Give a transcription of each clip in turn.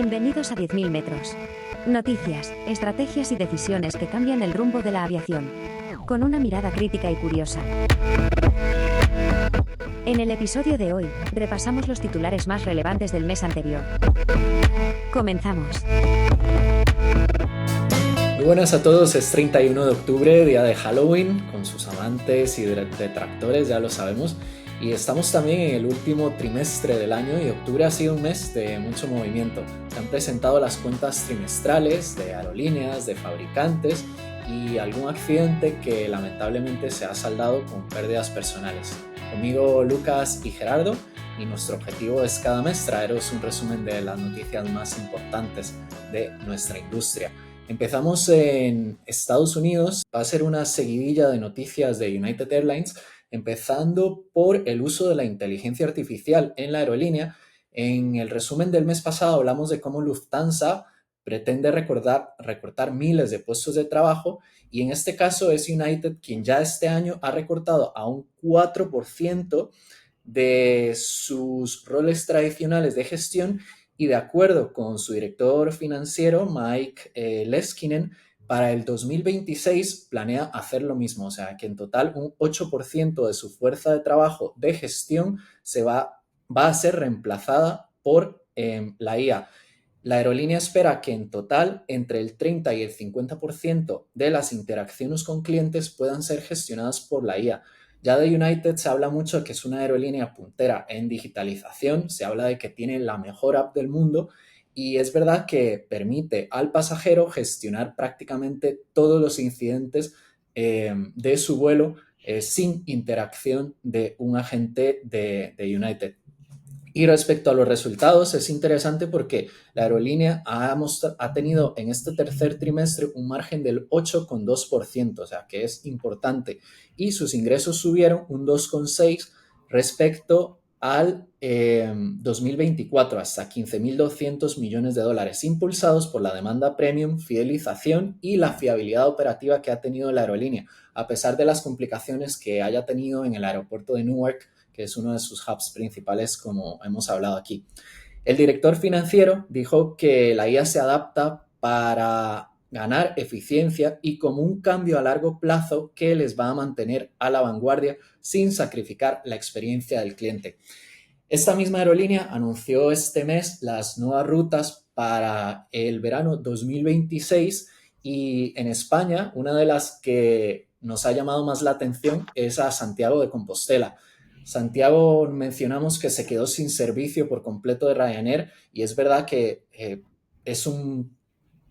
Bienvenidos a 10.000 metros. Noticias, estrategias y decisiones que cambian el rumbo de la aviación. Con una mirada crítica y curiosa. En el episodio de hoy, repasamos los titulares más relevantes del mes anterior. Comenzamos. Muy buenas a todos, es 31 de octubre, día de Halloween, con sus amantes y detractores, ya lo sabemos. Y estamos también en el último trimestre del año y octubre ha sido un mes de mucho movimiento. Se han presentado las cuentas trimestrales de aerolíneas, de fabricantes y algún accidente que lamentablemente se ha saldado con pérdidas personales. Conmigo Lucas y Gerardo, y nuestro objetivo es cada mes traeros un resumen de las noticias más importantes de nuestra industria. Empezamos en Estados Unidos, va a ser una seguidilla de noticias de United Airlines, empezando por el uso de la inteligencia artificial en la aerolínea. En el resumen del mes pasado hablamos de cómo Lufthansa pretende recortar miles de puestos de trabajo y en este caso es United quien ya este año ha recortado a un 4% de sus roles tradicionales de gestión y de acuerdo con su director financiero Mike Leskinen, para el 2026 planea hacer lo mismo, o sea que en total un 8% de su fuerza de trabajo de gestión va a ser reemplazada por la IA. La aerolínea espera que en total entre el 30 y el 50% de las interacciones con clientes puedan ser gestionadas por la IA. Ya de United se habla mucho de que es una aerolínea puntera en digitalización, se habla de que tiene la mejor app del mundo y es verdad que permite al pasajero gestionar prácticamente todos los incidentes de su vuelo sin interacción de un agente de United. Y respecto a los resultados, es interesante porque la aerolínea ha tenido en este tercer trimestre un margen del 8,2%, o sea que es importante. Y sus ingresos subieron un 2,6% respecto al 2024, hasta 15.200 millones de dólares, impulsados por la demanda premium, fidelización y la fiabilidad operativa que ha tenido la aerolínea, a pesar de las complicaciones que haya tenido en el aeropuerto de Newark, que es uno de sus hubs principales, como hemos hablado aquí. El director financiero dijo que la IA se adapta para ganar eficiencia y como un cambio a largo plazo que les va a mantener a la vanguardia sin sacrificar la experiencia del cliente. Esta misma aerolínea anunció este mes las nuevas rutas para el verano 2026 y en España una de las que nos ha llamado más la atención es a Santiago de Compostela. Santiago mencionamos que se quedó sin servicio por completo de Ryanair y es verdad que es un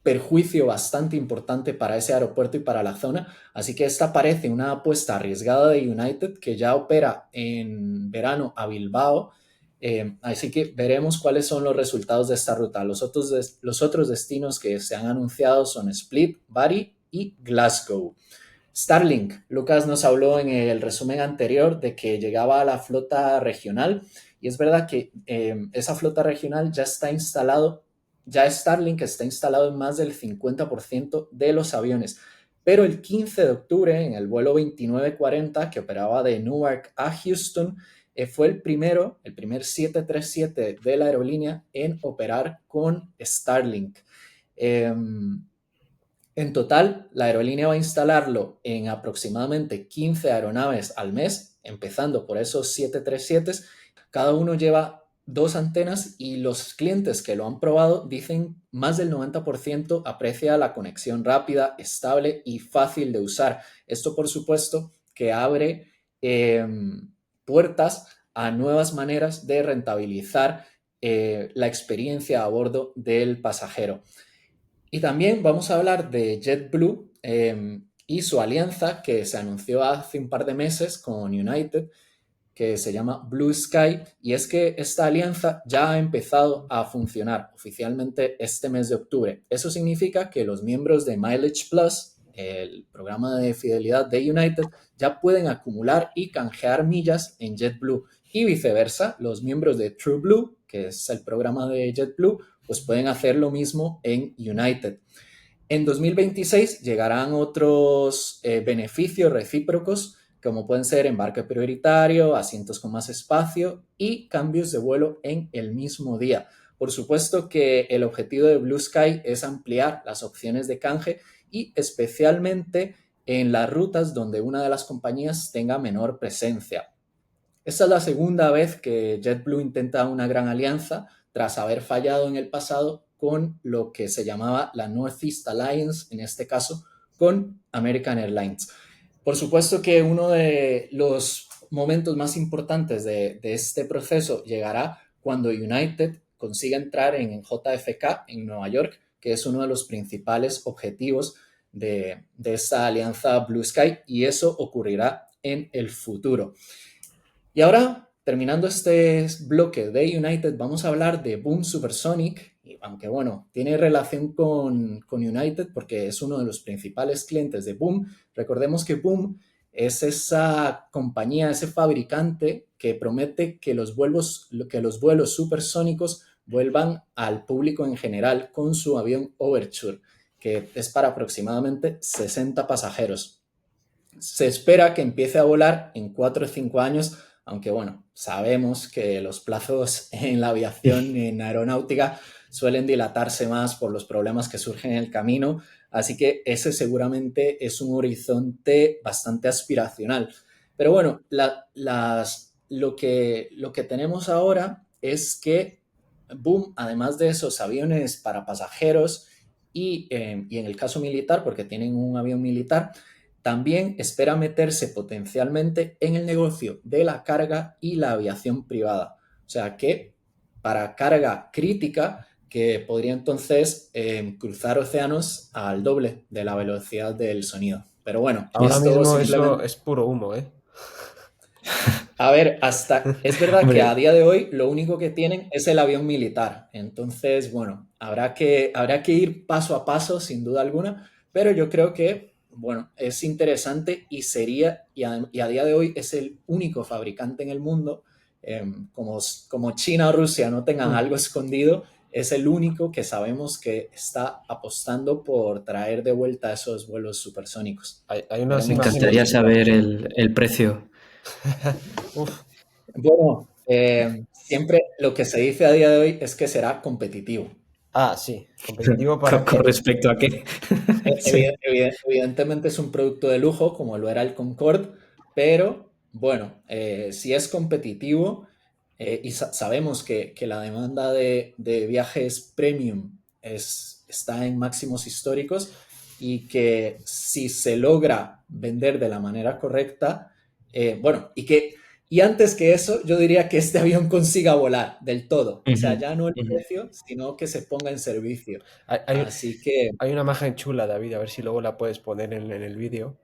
perjuicio bastante importante para ese aeropuerto y para la zona, así que esta parece una apuesta arriesgada de United que ya opera en verano a Bilbao, así que veremos cuáles son los resultados de esta ruta. Los otros destinos que se han anunciado son Split, Bari y Glasgow. Starlink, Lucas nos habló en el resumen anterior de que llegaba a la flota regional y es verdad que esa flota regional ya Starlink está instalado en más del 50% de los aviones, pero el 15 de octubre en el vuelo 2940 que operaba de Newark a Houston fue el primer 737 de la aerolínea en operar con Starlink. En total, la aerolínea va a instalarlo en aproximadamente 15 aeronaves al mes, empezando por esos 737. Cada uno lleva 2 antenas y los clientes que lo han probado dicen más del 90% aprecia la conexión rápida, estable y fácil de usar. Esto, por supuesto, que abre puertas a nuevas maneras de rentabilizar la experiencia a bordo del pasajero. Y también vamos a hablar de JetBlue y su alianza que se anunció hace un par de meses con United, que se llama Blue Sky, y es que esta alianza ya ha empezado a funcionar oficialmente este mes de octubre. Eso significa que los miembros de Mileage Plus, el programa de fidelidad de United, ya pueden acumular y canjear millas en JetBlue y viceversa, los miembros de TrueBlue, que es el programa de JetBlue, pues pueden hacer lo mismo en United. En 2026 llegarán otros beneficios recíprocos, como pueden ser embarque prioritario, asientos con más espacio y cambios de vuelo en el mismo día. Por supuesto que el objetivo de Blue Sky es ampliar las opciones de canje y especialmente en las rutas donde una de las compañías tenga menor presencia. Esta es la segunda vez que JetBlue intenta una gran alianza tras haber fallado en el pasado con lo que se llamaba la Northeast Alliance, en este caso con American Airlines. Por supuesto que uno de los momentos más importantes de este proceso llegará cuando United consiga entrar en JFK en Nueva York, que es uno de los principales objetivos de esta alianza Blue Sky, y eso ocurrirá en el futuro. Y ahora, terminando este bloque de United, vamos a hablar de Boom Supersonic, y aunque bueno, tiene relación con United porque es uno de los principales clientes de Boom. Recordemos que Boom es esa compañía, ese fabricante que promete que los vuelos supersónicos vuelvan al público en general con su avión Overture, que es para aproximadamente 60 pasajeros. Se espera que empiece a volar en 4 o 5 años, aunque bueno, sabemos que los plazos en la aviación, en aeronáutica, suelen dilatarse más por los problemas que surgen en el camino, así que ese seguramente es un horizonte bastante aspiracional. Pero bueno, lo que tenemos ahora es que Boom, además de esos aviones para pasajeros y en el caso militar, porque tienen un avión militar, también espera meterse potencialmente en el negocio de la carga y la aviación privada. O sea que para carga crítica, que podría entonces cruzar océanos al doble de la velocidad del sonido. Pero bueno, Ahora esto mismo eso simplemente... es puro humo, ¿eh? A ver, es verdad que a Hombre, día de hoy lo único que tienen es el avión militar. Entonces, bueno, habrá que ir paso a paso, sin duda alguna, pero yo creo que, bueno, es interesante y a día de hoy es el único fabricante en el mundo, como China o Rusia no tengan Mm. algo escondido, es el único que sabemos que está apostando por traer de vuelta esos vuelos supersónicos. Hay unas me Veremos si encantaría imágenes. saber el precio. Uf, bueno, siempre lo que se dice a día de hoy es que será competitivo. sí, competitivo para Con qué. respecto a qué. Sí. Evidentemente es un producto de lujo, como lo era el Concorde, pero bueno, si es competitivo y sabemos que la demanda de viajes premium está en máximos históricos y que si se logra vender de la manera correcta, bueno, y antes que eso, yo diría que este avión consiga volar del todo. O sea, Ujú, ya no el ujú. precio, sino que se ponga en servicio. Hay, hay- Así que hay una imagen chula, David, a ver si luego la puedes poner en el vídeo,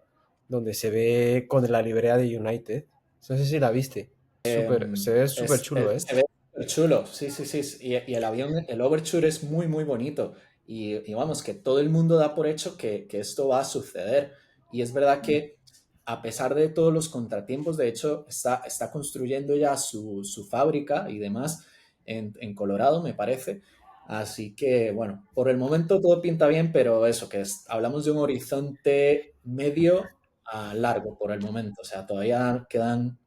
donde se ve con la librea de United. No sé si la viste. Se ve súper chulo, ¿eh? se ve súper chulo, sí, sí, sí. Y el avión, el Overture es muy, muy bonito. Y vamos, que todo el mundo da por hecho que esto va a suceder. Y es verdad que a pesar de todos los contratiempos, de hecho, está construyendo ya su fábrica y demás en Colorado, me parece. Así que, bueno, por el momento todo pinta bien, pero eso, hablamos de un horizonte medio a largo por el momento. O sea, todavía quedan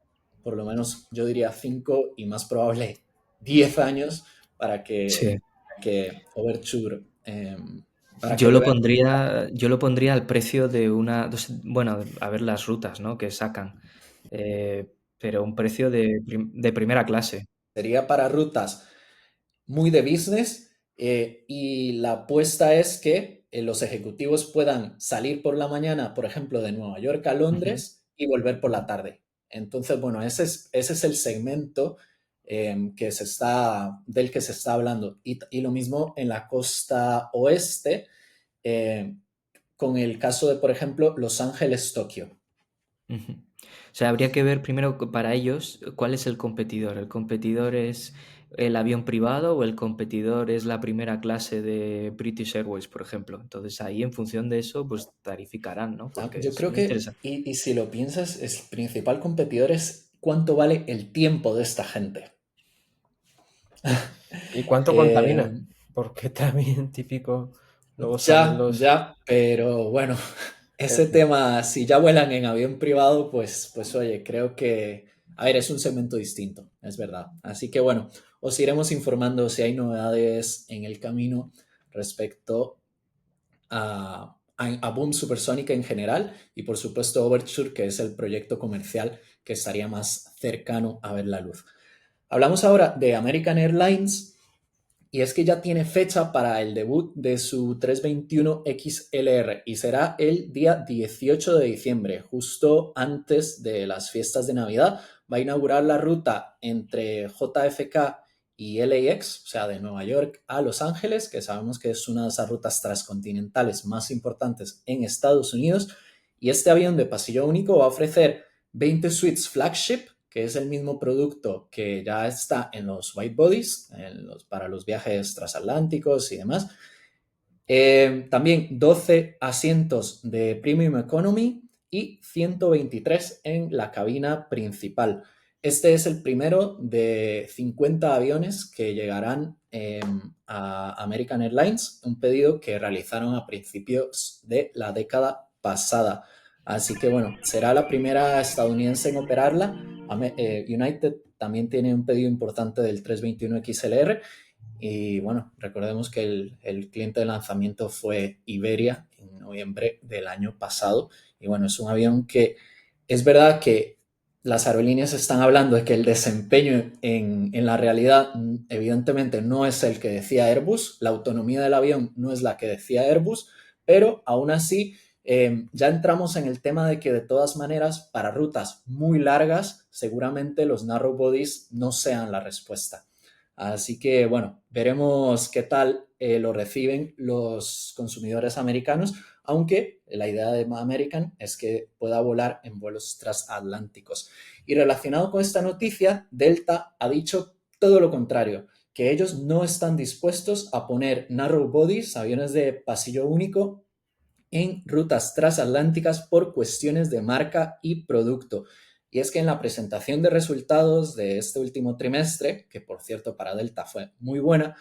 por lo menos yo diría 5 y más probable 10 años para Sí. que Overture, para que Yo lo pondría al precio de bueno, a ver las rutas, ¿no? Que sacan. Pero un precio de primera clase. sería para rutas muy de business y la apuesta es que los ejecutivos puedan salir por la mañana, por ejemplo, de Nueva York a Ujú. Londres y volver por la tarde. Entonces, bueno, ese es el segmento del que se está hablando. Y lo mismo en la costa oeste, eh, con el caso de, por ejemplo, Los Ángeles-Tokio. Ujú. O sea, habría que ver primero para ellos cuál es el competidor. ¿El competidor es el avión privado o el competidor es la primera clase de British Airways, por ejemplo? Entonces ahí en función de eso, pues tarificarán, ¿no? Porque Yo es creo muy que, interesante. y si lo piensas, el principal competidor es cuánto vale el tiempo de esta gente. ¿Y cuánto Eh, contamina? Porque también típico, luego salen los... ya, pero bueno, ese eh, tema, si ya vuelan en avión privado, pues oye, creo que, a ver, es un segmento distinto, es verdad. Así que bueno, os iremos informando si hay novedades en el camino respecto a Boom Supersónica en general y por supuesto Overture, que es el proyecto comercial que estaría más cercano a ver la luz. Hablamos ahora de American Airlines y es que ya tiene fecha para el debut de su 321 XLR y será el día 18 de diciembre, justo antes de las fiestas de Navidad. Va a inaugurar la ruta entre JFK y LAX, o sea, de Nueva York a Los Ángeles, que sabemos que es una de esas rutas transcontinentales más importantes en Estados Unidos. Y este avión de pasillo único va a ofrecer 20 suites flagship, que es el mismo producto que ya está en los white bodies, para los viajes transatlánticos y demás. También 12 asientos de Premium Economy y 123 en la cabina principal. Este es el primero de 50 aviones que llegarán a American Airlines, un pedido que realizaron a principios de la década pasada. Así que bueno, será la primera estadounidense en operarla. United también tiene un pedido importante del 321 XLR y bueno, recordemos que el cliente de lanzamiento fue Iberia en noviembre del año pasado y bueno, es un avión que es verdad que las aerolíneas están hablando de que el desempeño en la realidad evidentemente no es el que decía Airbus, la autonomía del avión no es la que decía Airbus, pero aún así ya entramos en el tema de que de todas maneras para rutas muy largas seguramente los narrow bodies no sean la respuesta. Así que bueno, veremos qué tal lo reciben los consumidores americanos, aunque la idea de American es que pueda volar en vuelos transatlánticos. Y relacionado con esta noticia, Delta ha dicho todo lo contrario, que ellos no están dispuestos a poner narrow bodies, aviones de pasillo único, en rutas transatlánticas por cuestiones de marca y producto. Y es que en la presentación de resultados de este último trimestre, que por cierto para Delta fue muy buena,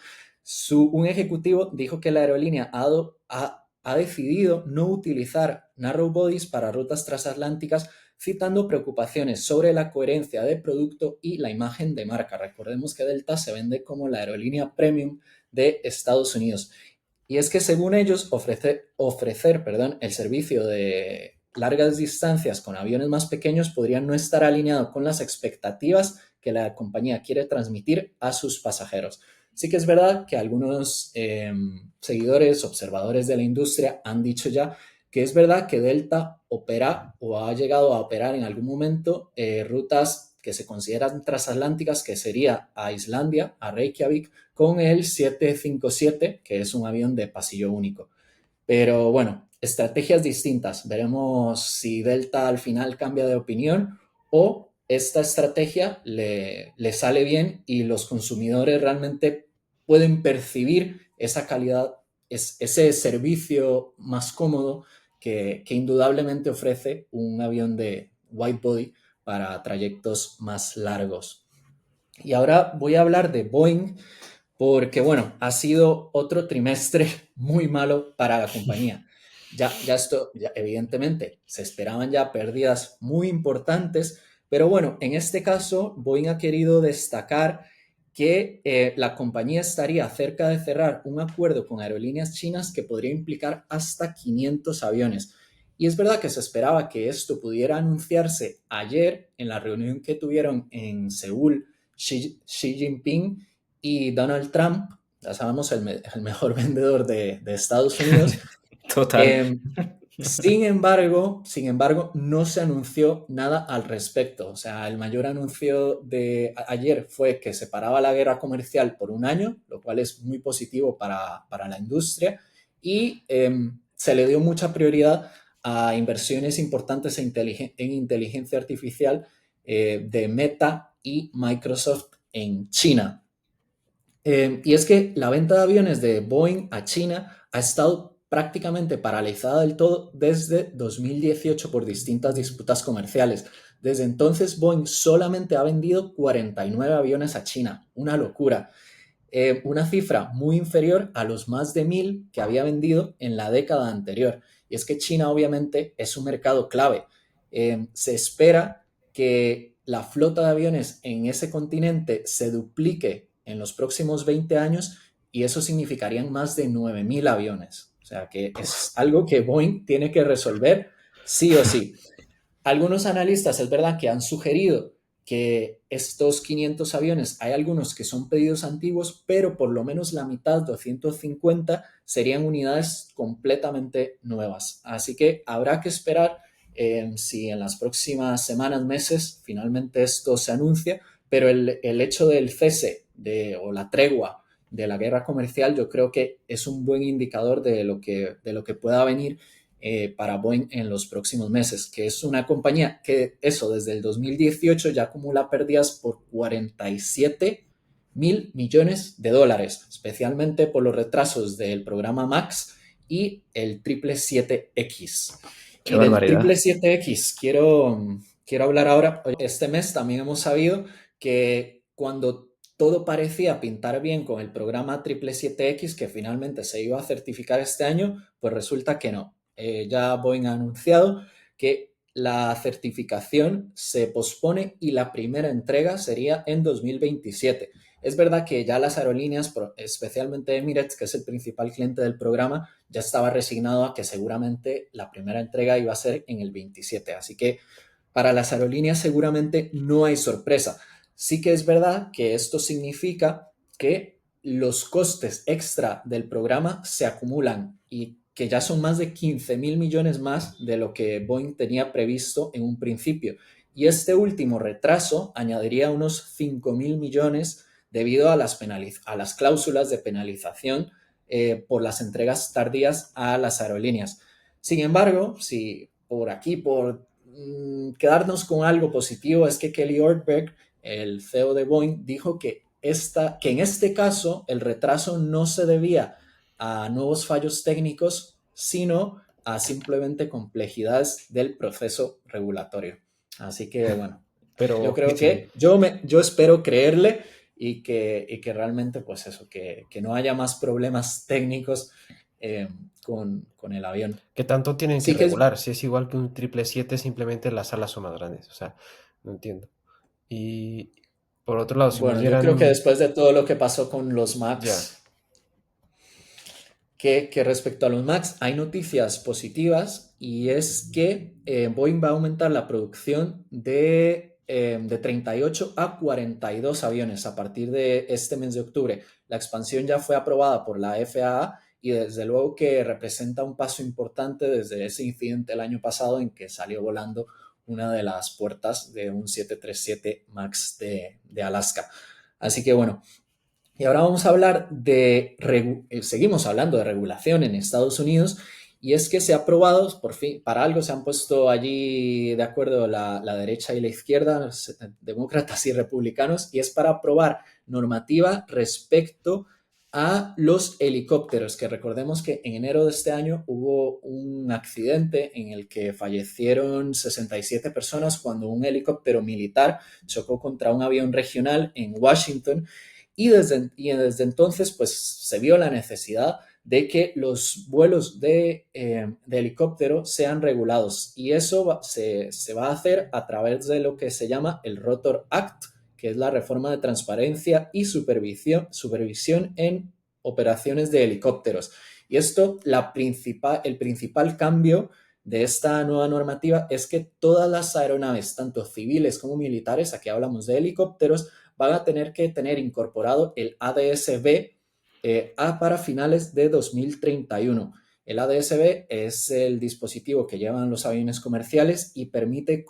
un ejecutivo dijo que la aerolínea ha decidido no utilizar narrow bodies para rutas transatlánticas, citando preocupaciones sobre la coherencia de producto y la imagen de marca. Recordemos que Delta se vende como la aerolínea premium de Estados Unidos. Y es que según ellos, ofrecer el servicio de largas distancias con aviones más pequeños podría no estar alineado con las expectativas que la compañía quiere transmitir a sus pasajeros. Sí que es verdad que algunos seguidores, observadores de la industria han dicho ya que es verdad que Delta opera o ha llegado a operar en algún momento rutas que se consideran transatlánticas, que sería a Islandia, a Reykjavik, con el 757, que es un avión de pasillo único. Pero bueno, estrategias distintas. Veremos si Delta al final cambia de opinión o esta estrategia le sale bien y los consumidores realmente pueden percibir esa calidad, ese servicio más cómodo que indudablemente ofrece un avión de wide body para trayectos más largos. Y ahora voy a hablar de Boeing porque, bueno, ha sido otro trimestre muy malo para la compañía. Ya evidentemente se esperaban ya pérdidas muy importantes, pero bueno, en este caso Boeing ha querido destacar que la compañía estaría cerca de cerrar un acuerdo con aerolíneas chinas que podría implicar hasta 500 aviones. Y es verdad que se esperaba que esto pudiera anunciarse ayer en la reunión que tuvieron en Seúl Xi Jinping y Donald Trump, ya sabemos, el mejor vendedor de Estados Unidos. Total. Sin embargo, no se anunció nada al respecto. O sea, el mayor anuncio de ayer fue que se paraba la guerra comercial por un año, lo cual es muy positivo para la industria, y se le dio mucha prioridad a inversiones importantes en inteligencia artificial de Meta y Microsoft en China. Y es que la venta de aviones de Boeing a China ha estado prácticamente paralizada del todo desde 2018 por distintas disputas comerciales. Desde entonces, Boeing solamente ha vendido 49 aviones a China, una locura. Una cifra muy inferior a los más de 1.000 que había vendido en la década anterior. Y es que China obviamente es un mercado clave. Se espera que la flota de aviones en ese continente se duplique en los próximos 20 años y eso significarían más de 9.000 aviones. O sea que es algo que Boeing tiene que resolver sí o sí. Algunos analistas es verdad que han sugerido que estos 500 aviones, hay algunos que son pedidos antiguos, pero por lo menos la mitad, 250, serían unidades completamente nuevas. Así que habrá que esperar si en las próximas semanas, meses, finalmente esto se anuncia, pero el hecho del cese o la tregua de la guerra comercial yo creo que es un buen indicador de lo que pueda venir para Boeing en los próximos meses, que es una compañía que eso desde el 2018 ya acumula pérdidas por 47.000 millones de dólares, especialmente por los retrasos del programa MAX y el 777X. Qué Y del barbaridad. 777X quiero hablar ahora. Este mes también hemos sabido que cuando todo parecía pintar bien con el programa 777X, que finalmente se iba a certificar este año, pues resulta que no. Ya Boeing ha anunciado que la certificación se pospone y la primera entrega sería en 2027. Es verdad que ya las aerolíneas, especialmente Emirates, que es el principal cliente del programa, ya estaba resignado a que seguramente la primera entrega iba a ser en el 27. Así que para las aerolíneas seguramente no hay sorpresa. Sí que es verdad que esto significa que los costes extra del programa se acumulan y que ya son más de 15.000 millones más de lo que Boeing tenía previsto en un principio. Y este último retraso añadiría unos 5.000 millones debido a las cláusulas de penalización por las entregas tardías a las aerolíneas. Sin embargo, si por quedarnos con algo positivo, es que Kelly Ortberg, el CEO de Boeing, dijo que en este caso el retraso no se debía a nuevos fallos técnicos, sino a simplemente complejidades del proceso regulatorio. Así que bueno, yo Pero creo que yo espero creerle y que realmente pues eso, que no haya más problemas técnicos con el avión. ¿qué tanto tienen que Sí que es, regular? Si es igual que un 777, simplemente las alas son más grandes. O sea, no entiendo. Y por otro lado, si nos bueno, yo creo que dieran... después de todo lo que pasó con los Ya, Max, que respecto a los Max hay noticias positivas y es que Boeing va a aumentar la producción de 38 a 42 aviones a partir de este mes de octubre. La expansión ya fue aprobada por la FAA y desde luego que representa un paso importante desde ese incidente el año pasado en que salió volando una de las puertas de un 737 MAX de Alaska. Así que bueno, y ahora vamos a hablar seguimos hablando de regulación en Estados Unidos y es que se ha aprobado, por fin, para algo se han puesto allí de acuerdo la derecha y la izquierda, demócratas y republicanos, y es para aprobar normativa respecto a los helicópteros, que recordemos que en enero de este año hubo un accidente en el que fallecieron 67 personas cuando un helicóptero militar chocó contra un avión regional en Washington y desde entonces pues se vio la necesidad de que los vuelos de helicóptero sean regulados y eso se va a hacer a través de lo que se llama el Rotor Act, que es la reforma de transparencia y supervisión en operaciones de helicópteros. Y esto, el principal cambio de esta nueva normativa es que todas las aeronaves, tanto civiles como militares, aquí hablamos de helicópteros, van a tener que tener incorporado el ADS-B para finales de 2031. El ADS-B es el dispositivo que llevan los aviones comerciales y permite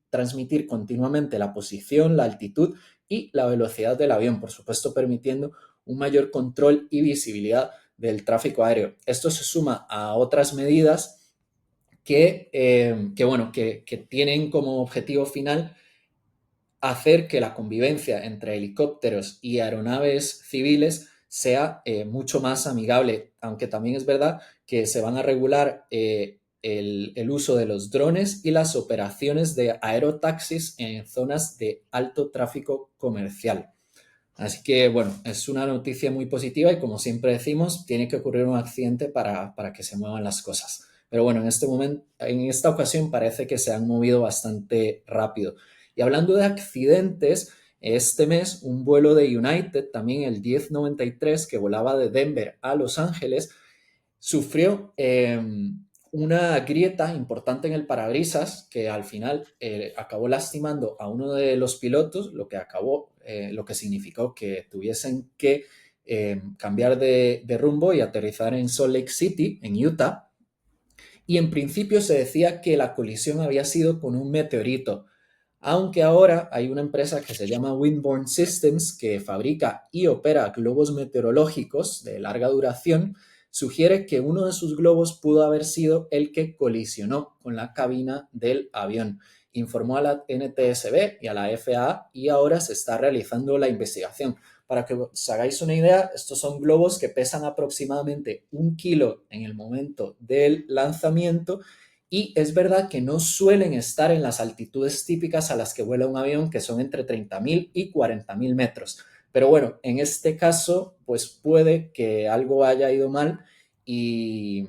transmitir continuamente la posición, la altitud y la velocidad del avión, por supuesto permitiendo un mayor control y visibilidad del tráfico aéreo. Esto se suma a otras medidas que tienen como objetivo final hacer que la convivencia entre helicópteros y aeronaves civiles sea mucho más amigable, aunque también es verdad que se van a regular el uso de los drones y las operaciones de aerotaxis en zonas de alto tráfico comercial. Así que, bueno, es una noticia muy positiva y como siempre decimos, tiene que ocurrir un accidente para que se muevan las cosas. Pero bueno, en esta ocasión parece que se han movido bastante rápido. Y hablando de accidentes, Este mes, un vuelo de United, también el 1093, que volaba de Denver a Los Ángeles, sufrió una grieta importante en el parabrisas que al final acabó lastimando a uno de los pilotos, lo que significó que tuviesen que cambiar de rumbo y aterrizar en Salt Lake City, en Utah. Y en principio se decía que la colisión había sido con un meteorito, aunque ahora hay una empresa que se llama Windborne Systems que fabrica y opera globos meteorológicos de larga duración, sugiere que uno de sus globos pudo haber sido el que colisionó con la cabina del avión. Informó a la NTSB y a la FAA y ahora se está realizando la investigación. Para que os hagáis una idea, estos son globos que pesan aproximadamente 1 kilo en el momento del lanzamiento y es verdad que no suelen estar en las altitudes típicas a las que vuela un avión, que son entre 30.000 y 40.000 metros. Pero bueno, en este caso, pues puede que algo haya ido mal y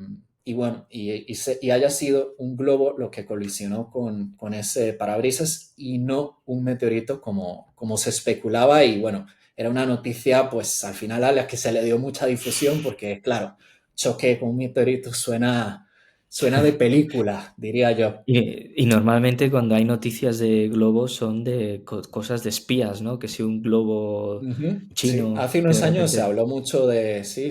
haya sido un globo lo que colisionó con ese parabrisas y no un meteorito como se especulaba. Y bueno, era una noticia pues al final a la que se le dio mucha difusión porque claro, choque con un meteorito suena de película, diría yo. Y normalmente cuando hay noticias de globos son de cosas de espías, ¿no? Que si un globo Sí, chino hace que unos de años se repente... habló mucho de, sí,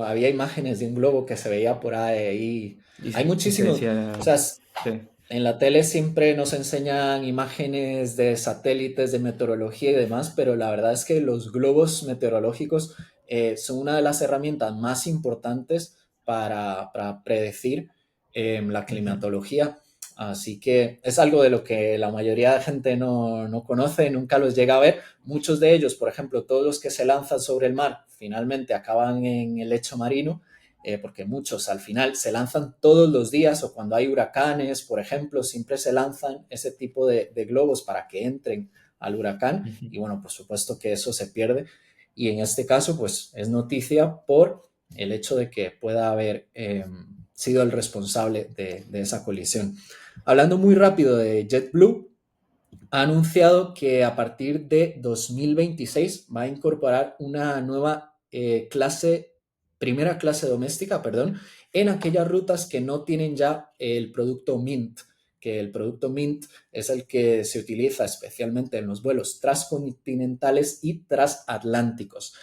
había imágenes de un globo que se veía por ahí. Hay Y se muchísimos, decía... o sea, Sí. en la tele siempre nos enseñan imágenes de satélites, de meteorología y demás, pero la verdad es que los globos meteorológicos son una de las herramientas más importantes para predecir la Ujú. climatología. Así que es algo de lo que la mayoría de gente no conoce, nunca los llega a ver. Muchos de ellos, por ejemplo, todos los que se lanzan sobre el mar, finalmente acaban en el lecho marino, porque muchos al final se lanzan todos los días o cuando hay huracanes, por ejemplo, siempre se lanzan ese tipo de globos para que entren al huracán Ujú. y bueno, por supuesto que eso se pierde y en este caso pues es noticia por el hecho de que pueda haber sido el responsable de esa colisión. Hablando muy rápido de JetBlue, ha anunciado que a partir de 2026 va a incorporar una nueva primera clase doméstica, perdón, en aquellas rutas que no tienen ya el producto Mint, que el producto Mint es el que se utiliza especialmente en los vuelos transcontinentales y transatlánticos.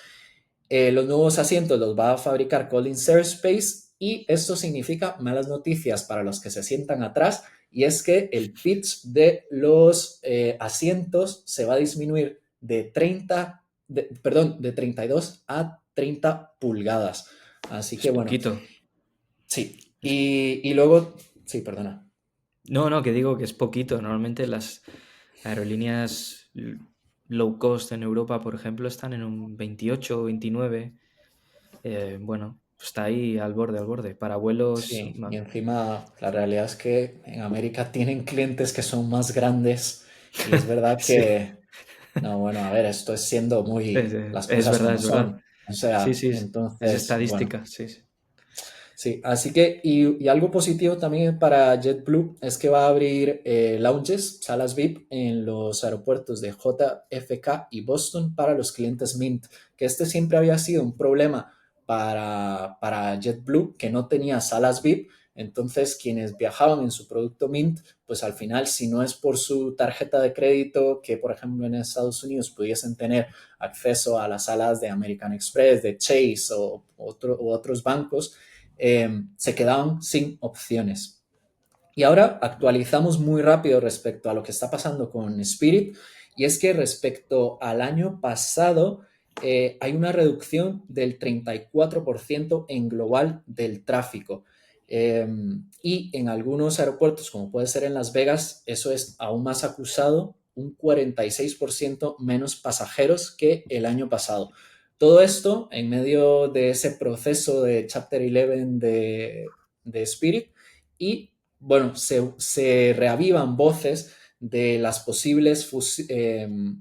Los nuevos asientos los va a fabricar Collins Aerospace y esto significa malas noticias para los que se sientan atrás y es que el pitch de los asientos se va a disminuir de 32 a 30 pulgadas. Así Es que bueno, poquito. sí. Es- Y luego, sí, perdona. No, que digo que es poquito. Normalmente las aerolíneas low cost en Europa, por ejemplo, están en un 28 o 29. Bueno, está ahí al borde. Para vuelos... Sí, y encima la realidad es que en América tienen clientes que son más grandes y es verdad Sí, que, no, bueno, a ver, esto es siendo es, muy las es cosas verdad, como es verdad. son. O Sí, sea, sí, es entonces, bueno, estadística, sí, sí. sí, así que, y algo positivo también para JetBlue es que va a abrir lounges, salas VIP en los aeropuertos de JFK y Boston para los clientes Mint, que este siempre había sido un problema para JetBlue, que no tenía salas VIP, entonces quienes viajaban en su producto Mint, pues al final, si no es por su tarjeta de crédito, que por ejemplo en Estados Unidos pudiesen tener acceso a las salas de American Express, de Chase u otros bancos, se quedaban sin opciones. Y ahora actualizamos muy rápido respecto a lo que está pasando con Spirit, y es que respecto al año pasado hay una reducción del 34% en global del tráfico. Y en algunos aeropuertos, como puede ser en Las Vegas, eso es aún más acusado, un 46% menos pasajeros que el año pasado. Todo esto en medio de ese proceso de Chapter 11 de Spirit y bueno, se reavivan voces de las posibles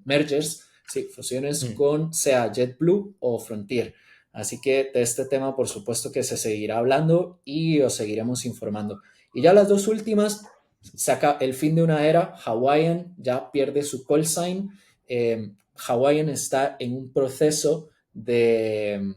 mergers, sí, fusiones Mm. con sea JetBlue o Frontier. Así que de este tema, por supuesto que se seguirá hablando y os seguiremos informando. Y ya las dos últimas, saca el fin de una era, Hawaiian ya pierde su call sign Hawaiian está en un proceso de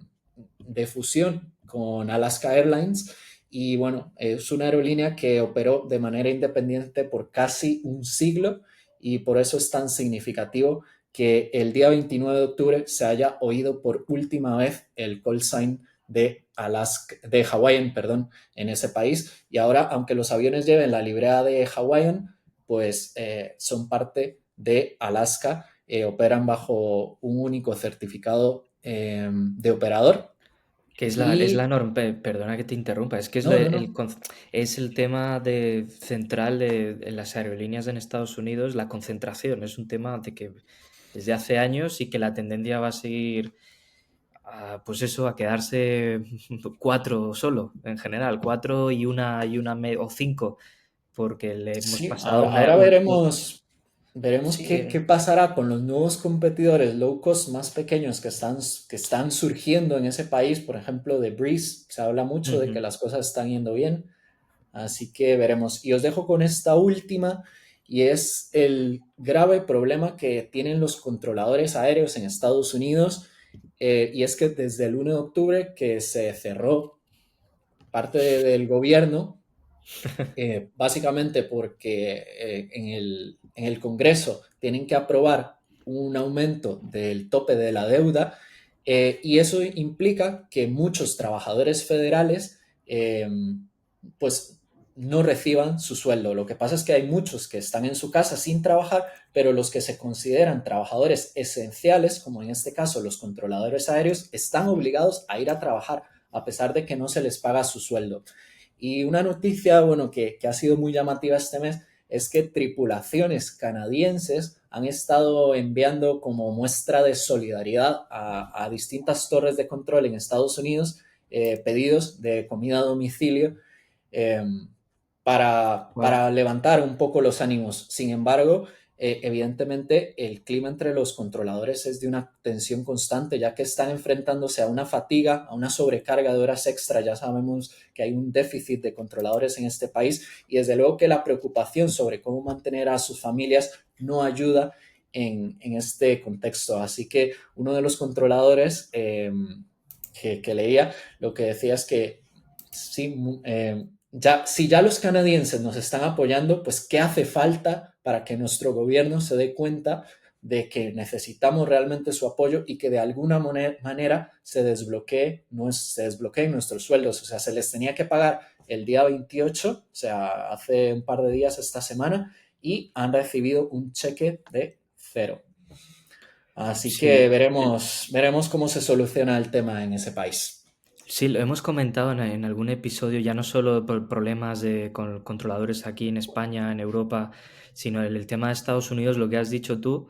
fusión con Alaska Airlines y bueno, es una aerolínea que operó de manera independiente por casi un siglo y por eso es tan significativo que el día 29 de octubre se haya oído por última vez el call sign de Hawaiian, perdón, en ese país. Y ahora, aunque los aviones lleven la librea de Hawaiian, pues son parte de Alaska, operan bajo un único certificado de operador. Que es Y la norma, perdona que te interrumpa, es que es, no, no, no. es el tema central en las aerolíneas en Estados Unidos, la concentración, es un tema de que desde hace años y que la tendencia va a seguir pues eso, a quedarse 4 solo, en general, 4 o 5, porque le hemos Sí, pasado ahora veremos sí, qué pasará con los nuevos competidores low cost más pequeños que están surgiendo en ese país. Por ejemplo, de Breeze, se habla mucho de que ujú. las cosas están yendo bien, así que veremos. Y os dejo con esta última, y es el grave problema que tienen los controladores aéreos en Estados Unidos, y es que desde el 1 de octubre que se cerró parte del gobierno, básicamente porque en el Congreso tienen que aprobar un aumento del tope de la deuda, y eso implica que muchos trabajadores federales pues no reciban su sueldo. Lo que pasa es que hay muchos que están en su casa sin trabajar, pero los que se consideran trabajadores esenciales, como en este caso los controladores aéreos, están obligados a ir a trabajar a pesar de que no se les paga su sueldo. Y una noticia, bueno, que ha sido muy llamativa este mes es que tripulaciones canadienses han estado enviando como muestra de solidaridad a distintas torres de control en Estados Unidos pedidos de comida a domicilio, eh, Wow. para levantar un poco los ánimos. Sin embargo, evidentemente el clima entre los controladores es de una tensión constante, ya que están enfrentándose a una fatiga, a una sobrecarga de horas extra. Ya sabemos que hay un déficit de controladores en este país y desde luego que la preocupación sobre cómo mantener a sus familias no ayuda en este contexto. Así que uno de los controladores que leía lo que decía es que sí, si ya los canadienses nos están apoyando, pues ¿qué hace falta para que nuestro gobierno se dé cuenta de que necesitamos realmente su apoyo y que de alguna manera se desbloqueen nuestros sueldos? O sea, se les tenía que pagar el día 28, o sea, hace un par de días esta semana, y han recibido un cheque de cero. Así que Sí, veremos cómo se soluciona el tema en ese país. sí, lo hemos comentado en algún episodio, ya no solo por problemas con controladores aquí en España, en Europa, sino el tema de Estados Unidos, lo que has dicho tú,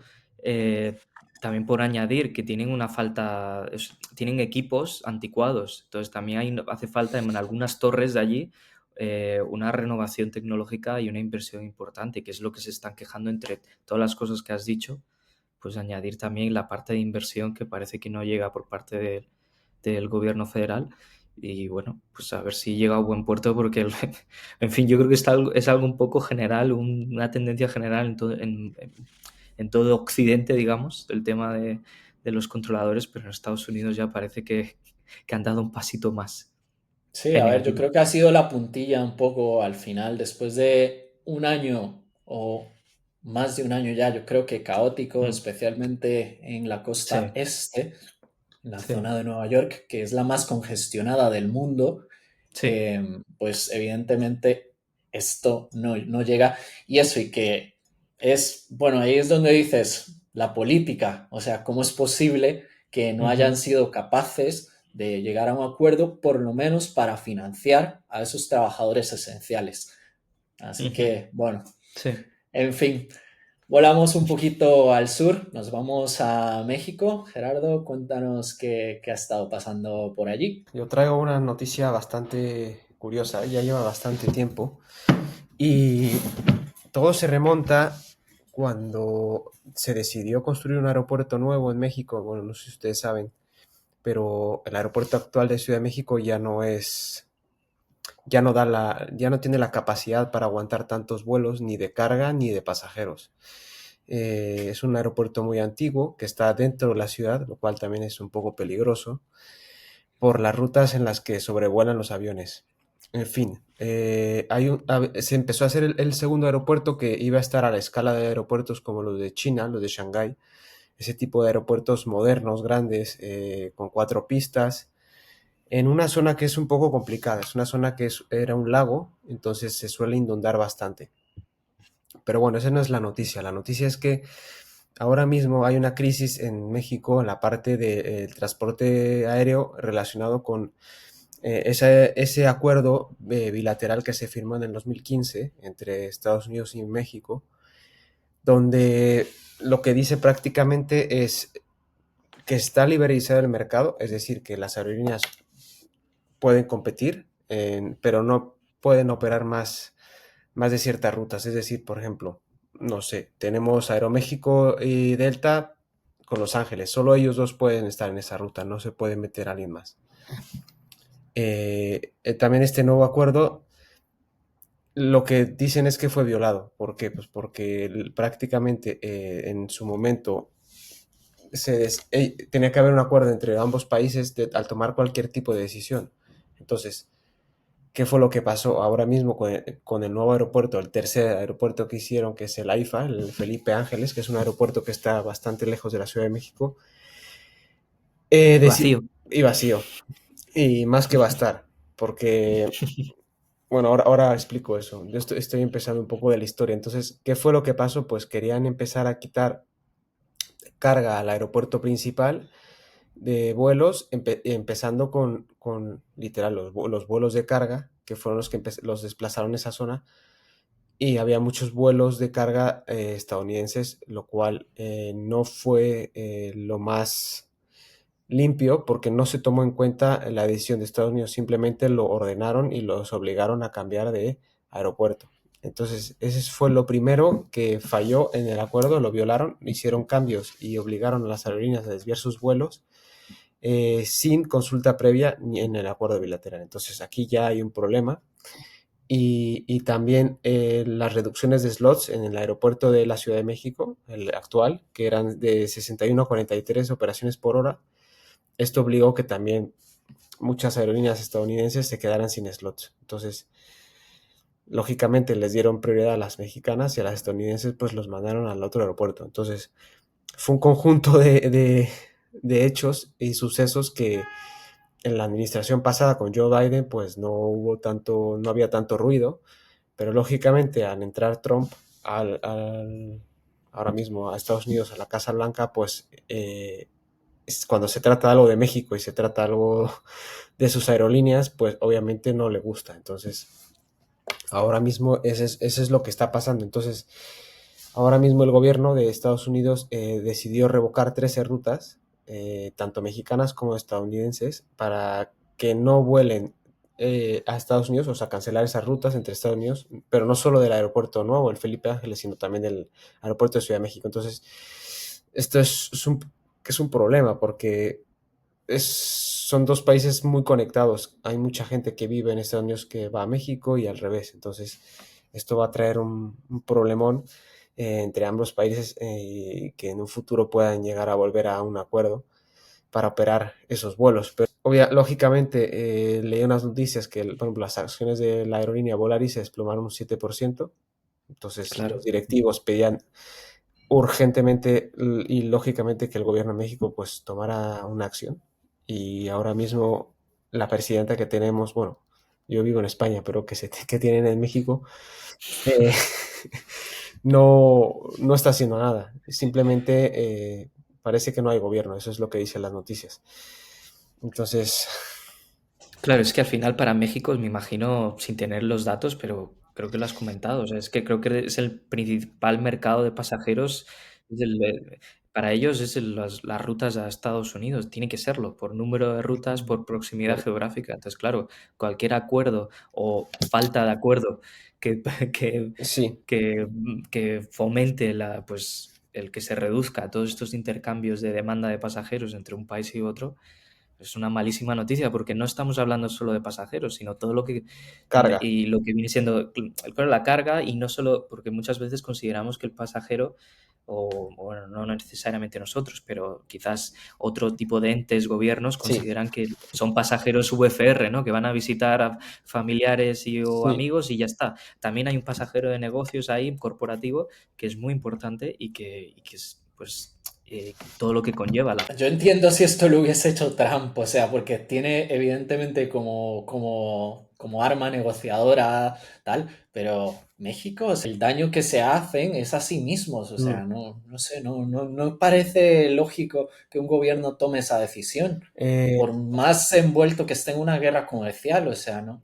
también por añadir que tienen una falta, tienen equipos anticuados, entonces también hace falta en algunas torres de allí una renovación tecnológica y una inversión importante, que es lo que se están quejando entre todas las cosas que has dicho, pues añadir también la parte de inversión que parece que no llega por parte del gobierno federal y bueno, pues a ver si llega a buen puerto porque, en fin, yo creo que es algo un poco general, una tendencia general en todo Occidente, digamos, el tema de los controladores, pero en Estados Unidos ya parece que han dado un pasito más Sí, en a ver, yo negativo. creo que ha sido la puntilla un poco al final, después de un año o más de un año ya, yo creo que caótico, Mm, especialmente en la sí, costa este, en la sí, zona de Nueva York, que es la más congestionada del mundo. sí. Pues evidentemente esto no llega. Y eso, y que es, bueno, ahí es donde dices la política, o sea, ¿cómo es posible que no hayan Ujú, sido capaces de llegar a un acuerdo, por lo menos para financiar a esos trabajadores esenciales? Así ujú, que, bueno, sí. en fin, volamos un poquito al sur, nos vamos a México. Gerardo, cuéntanos qué ha estado pasando por allí. Yo traigo una noticia bastante curiosa, ya lleva bastante tiempo y todo se remonta cuando se decidió construir un aeropuerto nuevo en México. Bueno, no sé si ustedes saben, pero el aeropuerto actual de Ciudad de México ya no tiene la capacidad para aguantar tantos vuelos ni de carga ni de pasajeros. Es un aeropuerto muy antiguo que está dentro de la ciudad, lo cual también es un poco peligroso por las rutas en las que sobrevuelan los aviones. En fin, se empezó a hacer el segundo aeropuerto que iba a estar a la escala de aeropuertos como los de China, los de Shanghái, ese tipo de aeropuertos modernos, grandes, con 4 pistas, en una zona que es un poco complicada. Es una zona que era un lago, entonces se suele inundar bastante. Pero bueno, esa no es la noticia. La noticia es que ahora mismo hay una crisis en México en la parte del transporte aéreo relacionado con ese acuerdo bilateral que se firmó en el 2015 entre Estados Unidos y México, donde lo que dice prácticamente es que está liberalizado el mercado, es decir, que las aerolíneas pueden competir, pero no pueden operar más de ciertas rutas. Es decir, por ejemplo, no sé, tenemos Aeroméxico y Delta con Los Ángeles. Solo ellos dos pueden estar en esa ruta, no se puede meter a alguien más. También este nuevo acuerdo, lo que dicen es que fue violado. ¿Por qué? Pues porque prácticamente en su momento tenía que haber un acuerdo entre ambos países al tomar cualquier tipo de decisión. Entonces, ¿qué fue lo que pasó ahora mismo con el nuevo aeropuerto, el tercer aeropuerto que hicieron, que es el AIFA, el Felipe Ángeles, que es un aeropuerto que está bastante lejos de la Ciudad de México? Vacío. Y vacío. Y más que va a estar, porque, bueno, ahora explico eso. Yo estoy empezando un poco de la historia. Entonces, ¿qué fue lo que pasó? Pues querían empezar a quitar carga al aeropuerto principal de vuelos, empezando con literal los vuelos de carga, que fueron los que los desplazaron a esa zona, y había muchos vuelos de carga estadounidenses, lo cual no fue lo más limpio porque no se tomó en cuenta la decisión de Estados Unidos, simplemente lo ordenaron y los obligaron a cambiar de aeropuerto. Entonces, ese fue lo primero que falló en el acuerdo, lo violaron, hicieron cambios y obligaron a las aerolíneas a desviar sus vuelos sin consulta previa ni en el acuerdo bilateral. Entonces, aquí ya hay un problema. Y también las reducciones de slots en el aeropuerto de la Ciudad de México, el actual, que eran de 61 a 43 operaciones por hora. Esto obligó que también muchas aerolíneas estadounidenses se quedaran sin slots. Entonces, lógicamente les dieron prioridad a las mexicanas y a las estadounidenses pues los mandaron al otro aeropuerto. Entonces, fue un conjunto de hechos y sucesos que en la administración pasada con Joe Biden pues no había tanto ruido, pero lógicamente al entrar Trump ahora mismo a Estados Unidos, a la Casa Blanca, pues cuando se trata algo de México y se trata algo de sus aerolíneas, pues obviamente no le gusta. Entonces, ahora mismo eso es lo que está pasando. Entonces, ahora mismo el gobierno de Estados Unidos decidió revocar 13 rutas, tanto mexicanas como estadounidenses, para que no vuelen a Estados Unidos, o sea, cancelar esas rutas entre Estados Unidos, pero no solo del aeropuerto nuevo, el Felipe Ángeles, sino también del aeropuerto de Ciudad de México. Entonces, esto es un problema porque son dos países muy conectados. Hay mucha gente que vive en Estados Unidos que va a México y al revés. Entonces, esto va a traer un problemón entre ambos países que en un futuro puedan llegar a volver a un acuerdo para operar esos vuelos. Pero lógicamente, leí unas noticias que, por ejemplo, las acciones de la aerolínea Volaris se desplomaron un 7%. Entonces, Claro. los directivos pedían urgentemente y lógicamente que el gobierno de México pues tomara una acción. Y ahora mismo la presidenta que tenemos, bueno, yo vivo en España, pero que tienen en México, eh, no está haciendo nada. Simplemente parece que no hay gobierno, eso es lo que dicen las noticias. Entonces, Claro, es que al final para México, me imagino, sin tener los datos, pero creo que lo has comentado, o sea, es que creo que es el principal mercado de pasajeros, para ellos es las rutas a Estados Unidos, tiene que serlo, por número de rutas, por proximidad geográfica. Entonces, claro, cualquier acuerdo o falta de acuerdo que, que, sí, que fomente pues, el que se reduzca todos estos intercambios de demanda de pasajeros entre un país y otro, es una malísima noticia porque no estamos hablando solo de pasajeros, sino todo lo que carga. lo que viene siendo claro, la carga y no solo porque muchas veces consideramos que el pasajero o bueno, no necesariamente nosotros, pero quizás otro tipo de entes, gobiernos, Sí, consideran que son pasajeros VFR, ¿no? Que van a visitar a familiares o sí. amigos y ya está. También hay un pasajero de negocios ahí, corporativo, que es muy importante y que es, pues, todo lo que conlleva la... Yo entiendo si esto lo hubiese hecho Trump, o sea, porque tiene evidentemente como arma negociadora, tal, pero México, o sea, el daño que se hacen es a sí mismos, o sea, Mm. no sé, no parece lógico que un gobierno tome esa decisión, Eh, por más envuelto que esté en una guerra comercial, o sea, ¿no?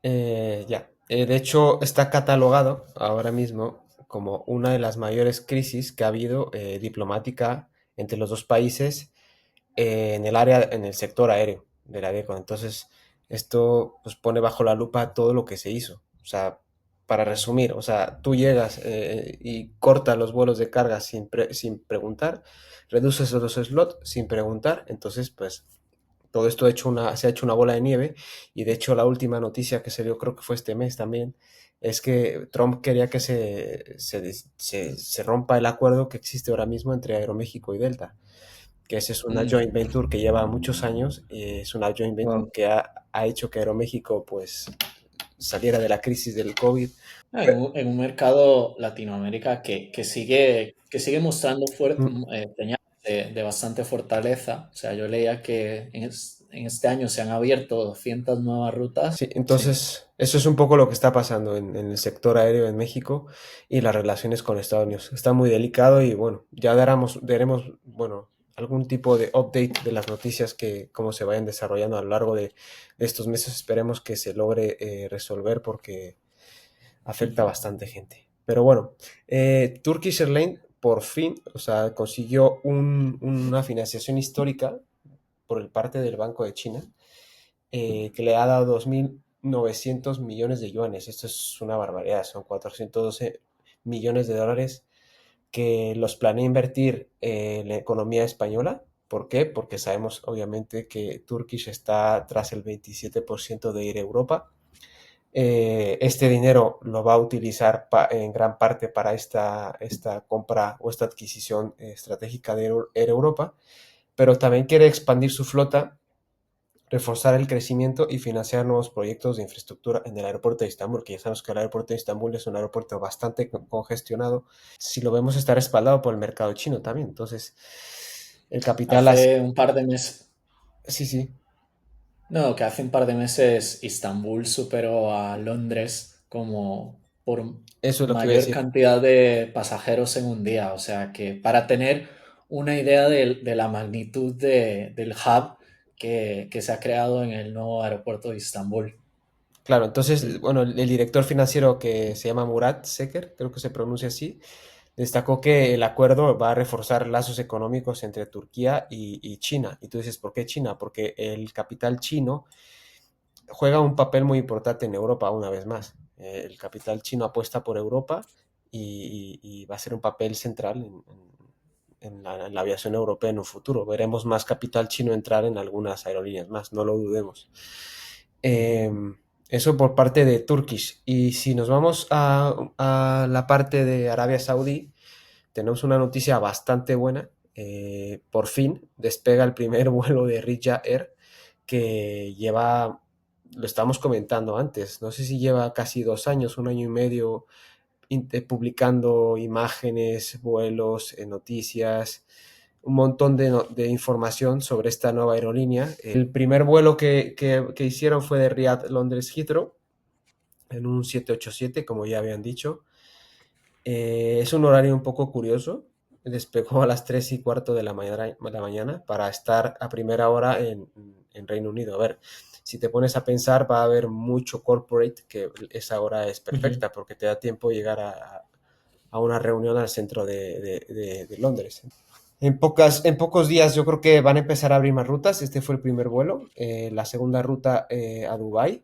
ya. De hecho, está catalogado ahora mismo como una de las mayores crisis que ha habido diplomática entre los dos países en el área, en el sector aéreo del ADECO. Entonces, esto pues pone bajo la lupa todo lo que se hizo. O sea, para resumir, o sea, tú llegas y cortas los vuelos de carga sin preguntar, reduces los slots sin preguntar, entonces pues todo esto se ha hecho una bola de nieve y de hecho la última noticia que se dio, creo que fue este mes también, es que Trump quería que se rompa el acuerdo que existe ahora mismo entre Aeroméxico y Delta, que esa es una Mm. joint venture que lleva muchos años y es una joint venture Wow. que ha hecho que Aeroméxico pues saliera de la crisis del COVID. En un mercado Latinoamérica que sigue mostrando Mm. señales de bastante fortaleza. O sea, yo leía que en este año se han abierto 200 nuevas rutas. Sí, Sí. entonces eso es un poco lo que está pasando en el sector aéreo en México y las relaciones con Estados Unidos. Está muy delicado y bueno, ya daremos, bueno, algún tipo de update de las noticias que cómo se vayan desarrollando a lo largo de estos meses. Esperemos que se logre resolver porque afecta a bastante gente. Pero bueno, Turkish Airlines por fin, o sea, consiguió una financiación histórica por parte del Banco de China que le ha dado 2.900 millones de yuanes. Esto es una barbaridad, son 412 millones de dólares que los planea invertir en la economía española. ¿Por qué? Porque sabemos obviamente que Turkish está tras el 27% de ir a Europa. Este dinero lo va a utilizar en gran parte para esta compra o esta adquisición estratégica de Air Europa, pero también quiere expandir su flota, reforzar el crecimiento y financiar nuevos proyectos de infraestructura en el aeropuerto de Estambul, que ya sabemos que el aeropuerto de Estambul es un aeropuerto bastante congestionado. Si lo vemos, está respaldado por el mercado chino también. Entonces, el capital hace... Hace un par de meses, Sí, sí, no, que hace un par de meses Istambul superó a Londres como por eso es lo que iba a mayor decir. cantidad de pasajeros en un día. O sea que para tener una idea de la magnitud del hub que se ha creado en el nuevo aeropuerto de Istambul. Claro, entonces, Mm. bueno, el director financiero que se llama Murat Seker, creo que se pronuncia así, destacó que el acuerdo va a reforzar lazos económicos entre Turquía y China. Y tú dices, ¿por qué China? Porque el capital chino juega un papel muy importante en Europa una vez más. El capital chino apuesta por Europa y va a ser un papel central en la aviación europea en un futuro. Veremos más capital chino entrar en algunas aerolíneas más, no lo dudemos. Eh, Eso por parte de Turkish. Y si nos vamos a la parte de Arabia Saudí, tenemos una noticia bastante buena. Por fin despega el primer vuelo de Riyadh Air que lleva, lo estábamos comentando antes, no sé si lleva casi 2 años, un año y medio publicando imágenes, vuelos, noticias, un montón de información sobre esta nueva aerolínea. El primer vuelo que hicieron fue de Riyadh, Londres, Heathrow, en un 787, como ya habían dicho. Es un horario un poco curioso. Despegó a las 3:15 de la mañana para estar a primera hora en Reino Unido. A ver, si te pones a pensar, va a haber mucho corporate que esa hora es Ujú. perfecta porque te da tiempo llegar a una reunión al centro de Londres. En pocos días yo creo que van a empezar a abrir más rutas. Este fue el primer vuelo. La segunda ruta a Dubái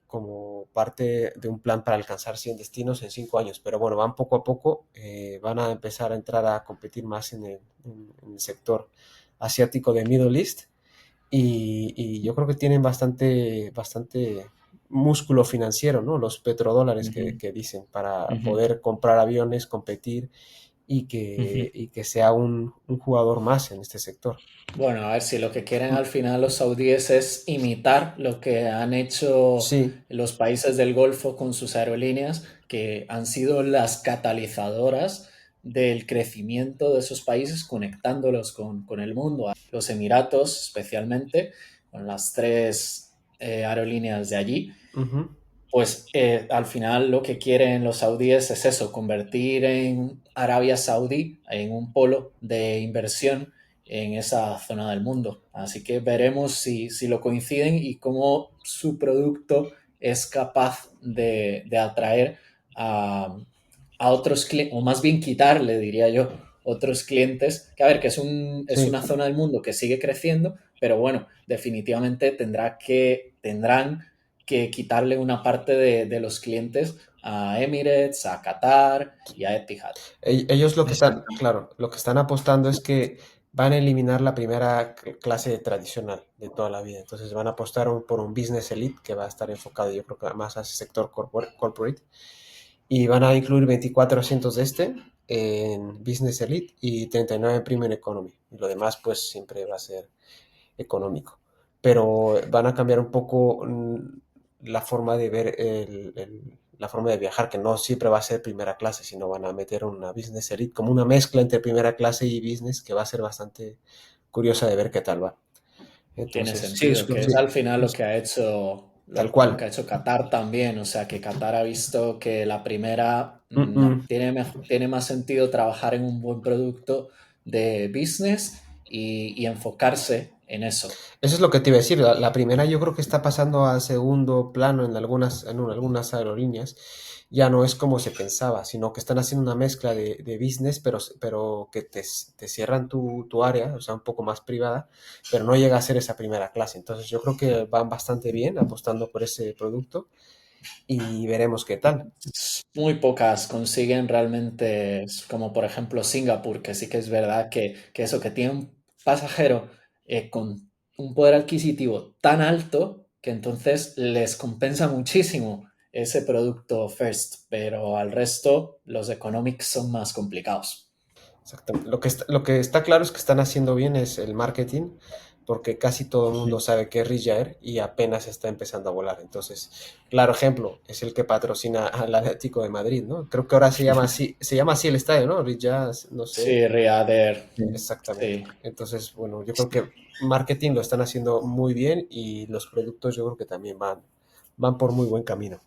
como parte de un plan para alcanzar 100 destinos en 5 años. Pero bueno, van poco a poco, van a empezar a entrar a competir más en el sector asiático de Middle East y yo creo que tienen bastante músculo financiero, ¿no? Los petrodólares que, Ujú, que dicen para ujú. poder comprar aviones, competir Ujú. y que sea un jugador más en este sector. Bueno, a ver si lo que quieren al final los saudíes es imitar lo que han hecho Sí, los países del Golfo con sus aerolíneas, que han sido las catalizadoras del crecimiento de esos países, conectándolos con el mundo. Los Emiratos, especialmente, con las tres aerolíneas de allí, ujú, pues al final lo que quieren los saudíes es eso, convertir en Arabia Saudí en un polo de inversión en esa zona del mundo. Así que veremos si lo coinciden y cómo su producto es capaz de atraer a, a otros clientes, o más bien quitarle, diría yo, otros clientes, que a ver, que es sí. una zona del mundo que sigue creciendo, pero bueno, definitivamente tendrán que quitarle una parte de los clientes a Emirates, a Qatar y a Etihad. Ellos lo que están, Exacto. claro, lo que están apostando es que van a eliminar la primera clase tradicional de toda la vida. Entonces van a apostar por un business elite que va a estar enfocado, yo creo que más a ese sector corporate. Y van a incluir 24 asientos de este en business elite y 39 en premium economy. Y lo demás, pues siempre va a ser económico. Pero van a cambiar un poco la forma de ver la forma de viajar, que no siempre va a ser primera clase, sino van a meter una business elite, como una mezcla entre primera clase y business, que va a ser bastante curiosa de ver qué tal va. Tiene Entonces, Sí, sentido, que es sí, al final lo que ha hecho tal lo que cual. ha hecho Qatar también, o sea que Qatar ha visto que la primera Mm-mm. tiene más sentido trabajar en un buen producto de business y enfocarse en eso. Eso es lo que te iba a decir. La primera yo creo que está pasando a segundo plano en algunas aerolíneas. Ya no es como se pensaba, sino que están haciendo una mezcla de business, pero que te cierran tu área, o sea, un poco más privada, pero no llega a ser esa primera clase. Entonces yo creo que van bastante bien apostando por ese producto y veremos qué tal. Muy pocas consiguen realmente, como por ejemplo Singapur, que sí que es verdad que eso, que tiene un pasajero con un poder adquisitivo tan alto que entonces les compensa muchísimo ese producto first, pero al resto los economics son más complicados. Exactamente. Lo que está claro es que están haciendo bien es el marketing, porque casi todo el mundo sabe que es Riz Air y apenas está empezando a volar. Entonces, claro ejemplo, es el que patrocina al Atlético de Madrid, ¿no? Creo que ahora se llama así el estadio, ¿no? Riz Air, no sé Sí, Riader, exactamente. sí. Entonces, bueno, yo creo que marketing lo están haciendo muy bien y los productos yo creo que también van por muy buen camino.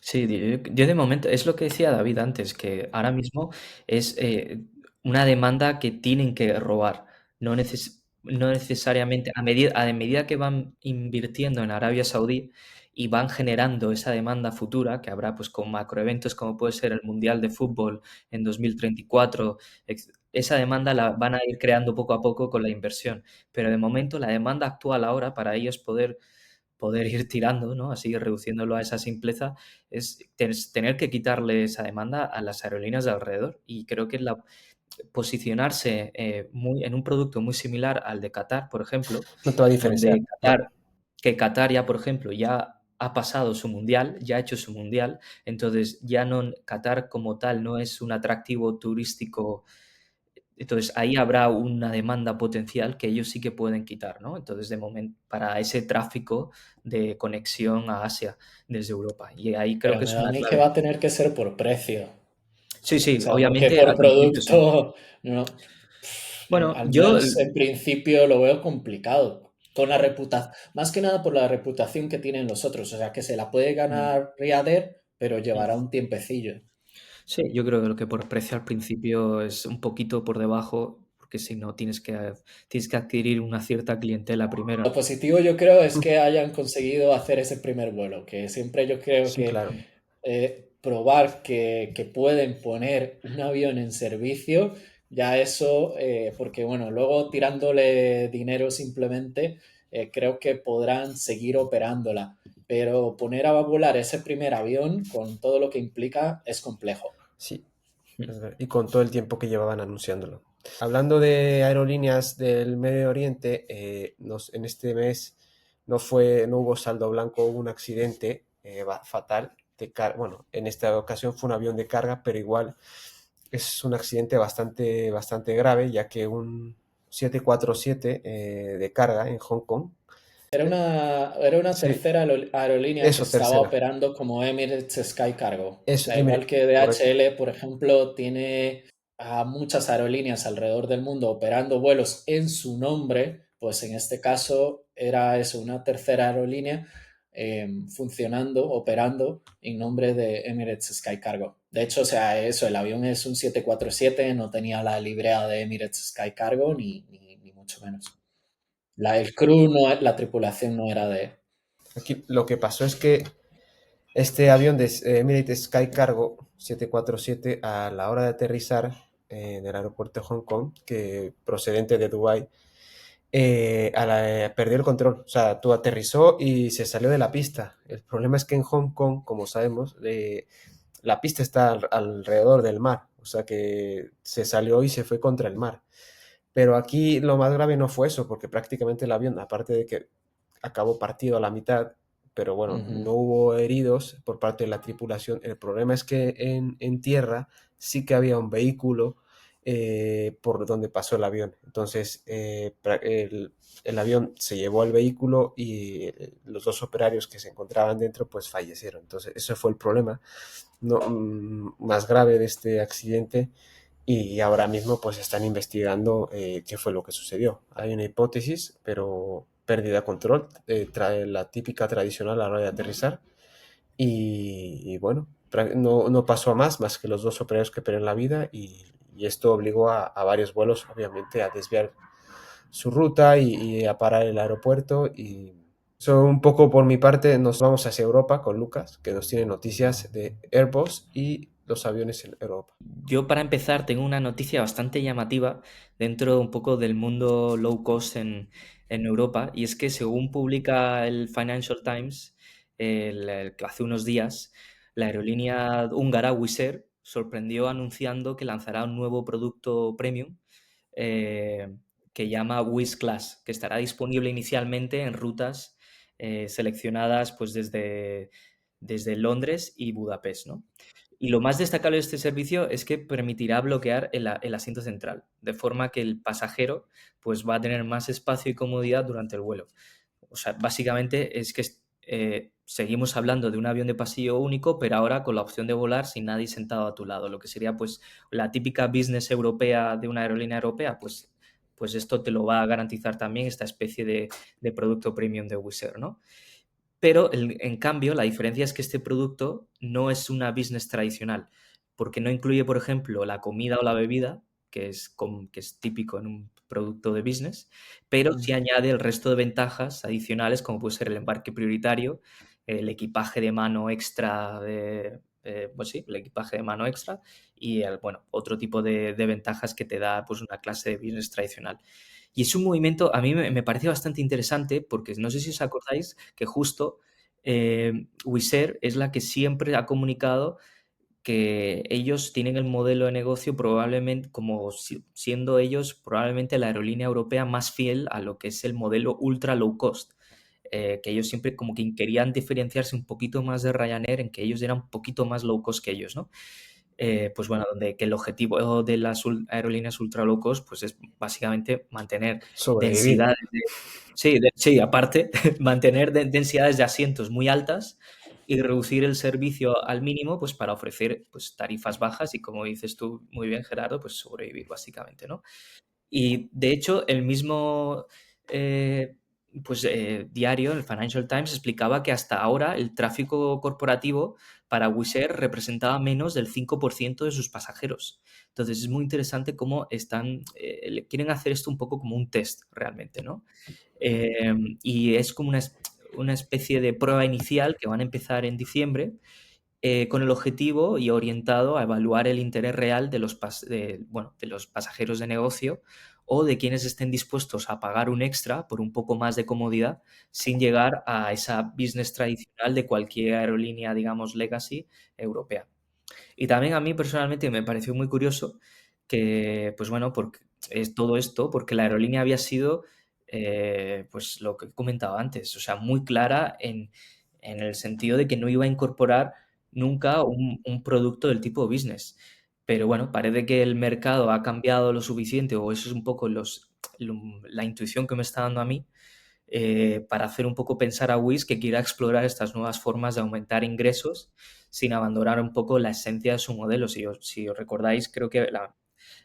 Sí, yo de momento, es lo que decía David antes, que ahora mismo es una demanda que tienen que robar. No necesariamente, a medida que van invirtiendo en Arabia Saudí y van generando esa demanda futura, que habrá pues con macroeventos como puede ser el Mundial de Fútbol en 2034, esa demanda la van a ir creando poco a poco con la inversión. Pero de momento la demanda actual ahora para ellos poder ir tirando, ¿no? Así reduciéndolo a esa simpleza, es tener que quitarle esa demanda a las aerolíneas de alrededor. Y creo que posicionarse en un producto muy similar al de Qatar, por ejemplo, No te va a diferenciar, donde ¿no? Qatar ya, por ejemplo, ya ha pasado su mundial, ya ha hecho su mundial, entonces ya no, Qatar como tal no es un atractivo turístico, entonces ahí habrá una demanda potencial que ellos sí que pueden quitar, ¿no? Entonces, de momento, para ese tráfico de conexión a Asia desde Europa. Y ahí creo Pero que me es da a una mí que clave. va a tener que ser por precio. Sí, O sí, sea, porque obviamente por al principio sí. producto, no, Bueno, al yo, menos en principio lo veo complicado. Con la reputación, más que nada por la reputación que tienen los otros. O sea, que se la puede mm, ganar Riader, pero mm. llevará un tiempecillo. Sí, yo creo que lo que por precio al principio es un poquito por debajo, porque si no tienes que adquirir una cierta clientela primero. Lo positivo yo creo es que hayan conseguido hacer ese primer vuelo, que siempre yo creo Sí, que claro. probar que pueden poner un avión en servicio, ya eso, porque bueno, luego tirándole dinero simplemente, creo que podrán seguir operándola, pero poner a volar ese primer avión con todo lo que implica es complejo. Sí, y con todo el tiempo que llevaban anunciándolo. Hablando de aerolíneas del Medio Oriente, en este mes no hubo saldo blanco, hubo un accidente fatal bueno, en esta ocasión fue un avión de carga, pero igual es un accidente bastante grave, ya que un 747 de carga en Hong Kong, Era una sí, tercera aerolínea que eso, estaba tercera, operando como Emirates Sky Cargo. O eso, sea, igual que correcto. DHL, por ejemplo, tiene a muchas aerolíneas alrededor del mundo operando vuelos en su nombre, pues en este caso era eso, una tercera aerolínea funcionando, operando en nombre de Emirates Sky Cargo. De hecho, o sea, eso, el avión es un 747, no tenía la librea de Emirates Sky Cargo ni mucho menos. El crew, no, la tripulación no era de... Aquí lo que pasó es que este avión de Emirates Sky Cargo 747 a la hora de aterrizar en el aeropuerto de Hong Kong, que procedente de Dubái, perdió el control. O sea, tú aterrizó y se salió de la pista. El problema es que en Hong Kong, como sabemos, la pista está alrededor del mar. O sea que se salió y se fue contra el mar. Pero aquí lo más grave no fue eso, porque prácticamente el avión, aparte de que acabó partido a la mitad, pero bueno, Ujú. no hubo heridos por parte de la tripulación. El problema es que en tierra sí que había un vehículo por donde pasó el avión. Entonces, el avión se llevó al vehículo y los dos operarios que se encontraban dentro pues fallecieron. Entonces, ese fue el problema no, más grave de este accidente y ahora mismo pues están investigando qué fue lo que sucedió. Hay una hipótesis, pero pérdida de control, trae la típica tradicional a la hora de aterrizar y bueno, no pasó a más que los dos operarios que perdieron la vida y esto obligó a varios vuelos obviamente a desviar su ruta y a parar el aeropuerto y eso un poco por mi parte nos vamos hacia Europa con Lucas, que nos tiene noticias de Airbus y los aviones en Europa. Yo para empezar tengo una noticia bastante llamativa dentro un poco del mundo low cost en Europa y es que según publica el Financial Times que hace unos días, la aerolínea húngara Wizz Air sorprendió anunciando que lanzará un nuevo producto premium eh, que llama Wizz Class, que estará disponible inicialmente en rutas seleccionadas pues desde Londres y Budapest, ¿no? Y lo más destacable de este servicio es que permitirá bloquear el asiento central, de forma que el pasajero pues, va a tener más espacio y comodidad durante el vuelo. O sea, básicamente es que seguimos hablando de un avión de pasillo único, pero ahora con la opción de volar sin nadie sentado a tu lado, lo que sería pues la típica business europea de una aerolínea europea, pues esto te lo va a garantizar también esta especie de producto premium de Wizz Air, ¿no? Pero en cambio, la diferencia es que este producto no es una business tradicional, porque no incluye, por ejemplo, la comida o la bebida, que es típico en un producto de business, pero sí Mm. añade el resto de ventajas adicionales, como puede ser el embarque prioritario, el equipaje de mano extra, pues sí, el equipaje de mano extra y bueno, otro tipo de ventajas que te da pues, una clase de business tradicional. Y es un movimiento, a mí me parece bastante interesante porque no sé si os acordáis que justo Wizz Air es la que siempre ha comunicado que ellos tienen el modelo de negocio probablemente como siendo ellos probablemente la aerolínea europea más fiel a lo que es el modelo ultra low cost. Que ellos siempre como que querían diferenciarse un poquito más de Ryanair en que ellos eran un poquito más low cost que ellos, ¿no? Pues bueno, donde que el objetivo de las aerolíneas ultra low cost pues es básicamente mantener Sobrevivir. densidades de... Sí, sí, aparte, mantener densidades de asientos muy altas y reducir el servicio al mínimo pues para ofrecer pues tarifas bajas y como dices tú muy bien, Gerardo, pues sobrevivir básicamente, ¿no? Y de hecho, el mismo diario, el Financial Times, explicaba que hasta ahora el tráfico corporativo para Wizz Air representaba menos del 5% de sus pasajeros. Entonces es muy interesante cómo quieren hacer esto un poco como un test realmente, ¿no? Y es como una especie de prueba inicial que van a empezar en diciembre con el objetivo y orientado a evaluar el interés real de los pasajeros de negocio o de quienes estén dispuestos a pagar un extra por un poco más de comodidad sin llegar a esa business tradicional de cualquier aerolínea, digamos, legacy europea. Y también a mí personalmente me pareció muy curioso que, pues bueno, porque es todo esto, porque la aerolínea había sido, pues lo que he comentado antes, o sea, muy clara en el sentido de que no iba a incorporar nunca un producto del tipo business. pero bueno, parece que el mercado ha cambiado lo suficiente, o eso es un poco la intuición que me está dando a mí, para hacer un poco pensar a Wizz que quiera explorar estas nuevas formas de aumentar ingresos sin abandonar un poco la esencia de su modelo. Si os recordáis, creo que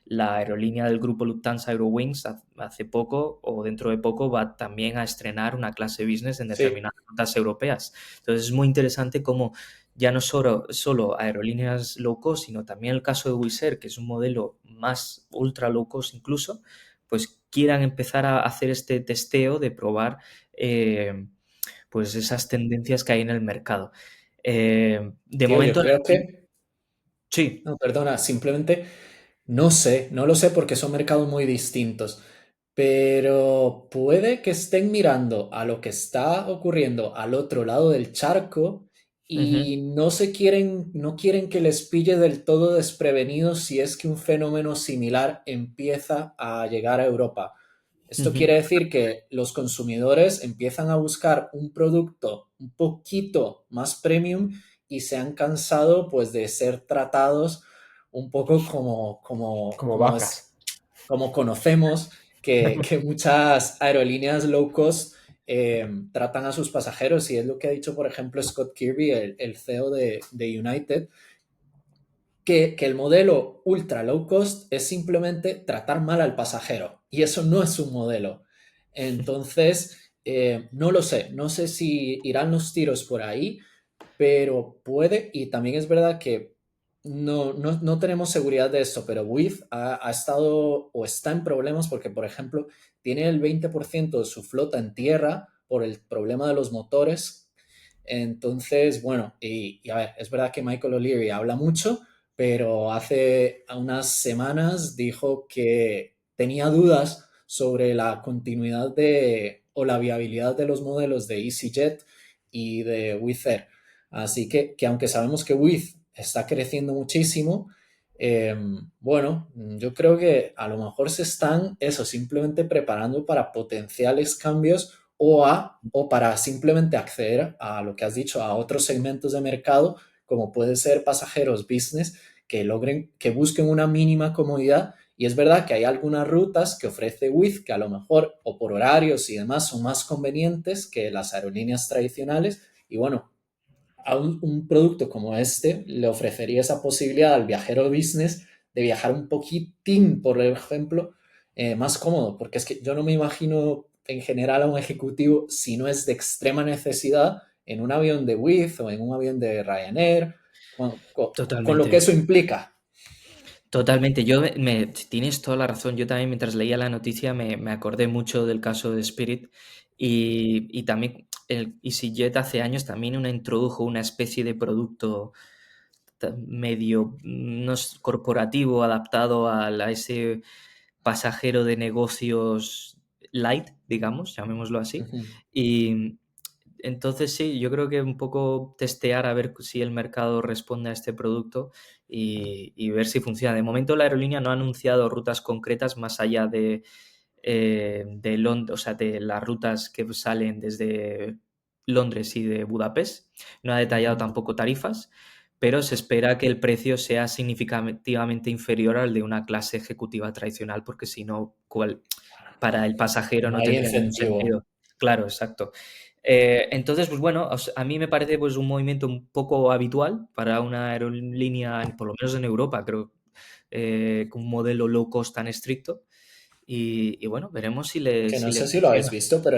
la aerolínea del grupo Lufthansa Eurowings hace poco o dentro de poco va también a estrenar una clase business en Sí, determinadas rutas europeas. Entonces es muy interesante cómo ya no solo aerolíneas low cost, sino también el caso de Wizz Air, que es un modelo más ultra low cost incluso, pues quieran empezar a hacer este testeo de probar eh, pues esas tendencias que hay en el mercado. De tío, yo momento, creo que, sí. no, perdona, simplemente no sé, no lo sé porque son mercados muy distintos, pero puede que estén mirando a lo que está ocurriendo al otro lado del charco Ujú, y no quieren que les pille del todo desprevenidos si es que un fenómeno similar empieza a llegar a Europa. Esto ujú. quiere decir que los consumidores empiezan a buscar un producto un poquito más premium y se han cansado pues de ser tratados un poco Como vacas. como conocemos que muchas aerolíneas low cost tratan a sus pasajeros y es lo que ha dicho, por ejemplo, Scott Kirby, el CEO de United, que el modelo ultra low cost es simplemente tratar mal al pasajero y eso no es un modelo. Entonces, no lo sé, no sé si irán los tiros por ahí, pero puede, y también es verdad que no tenemos seguridad de esto, pero Wizz ha estado o está en problemas porque, por ejemplo, tiene el 20% de su flota en tierra por el problema de los motores. Entonces, bueno, y a ver, es verdad que Michael O'Leary habla mucho, pero hace unas semanas dijo que tenía dudas sobre la continuidad o la viabilidad de los modelos de EasyJet y de Wizz Air. Así que aunque sabemos que Wizz está creciendo muchísimo, eh, bueno, yo creo que a lo mejor se están, eso, simplemente preparando para potenciales cambios o para simplemente acceder a lo que has dicho, a otros segmentos de mercado, como puede ser pasajeros business, que busquen una mínima comodidad. Y es verdad que hay algunas rutas que ofrece Wizz que a lo mejor, o por horarios y demás, son más convenientes que las aerolíneas tradicionales. Y bueno, a un producto como este le ofrecería esa posibilidad al viajero business de viajar un poquitín, por ejemplo, más cómodo, porque es que yo no me imagino en general a un ejecutivo si no es de extrema necesidad en un avión de Wizz o en un avión de Ryanair, con lo que Totalmente. eso implica. Totalmente, tienes toda la razón. Yo también mientras leía la noticia me acordé mucho del caso de Spirit y también el EasyJet hace años también introdujo una especie de producto medio no es corporativo adaptado a ese pasajero de negocios light, digamos, llamémoslo así. Ujú. Y entonces sí, yo creo que un poco testear a ver si el mercado responde a este producto y ver si funciona. De momento la aerolínea no ha anunciado rutas concretas más allá de Londres, o sea, de las rutas que salen desde Londres y de Budapest. No ha detallado Ujú. tampoco tarifas, pero se espera que el precio sea significativamente inferior al de una clase ejecutiva tradicional, porque si no, para el pasajero No no hay tendría ningún incentivo. sentido. Claro, exacto. Entonces, pues bueno, a mí me parece pues un movimiento un poco habitual para una aerolínea, por lo menos en Europa, creo, con un modelo low cost tan estricto. Y bueno, veremos si le, Que si no le sé si lo habéis funciona. visto, pero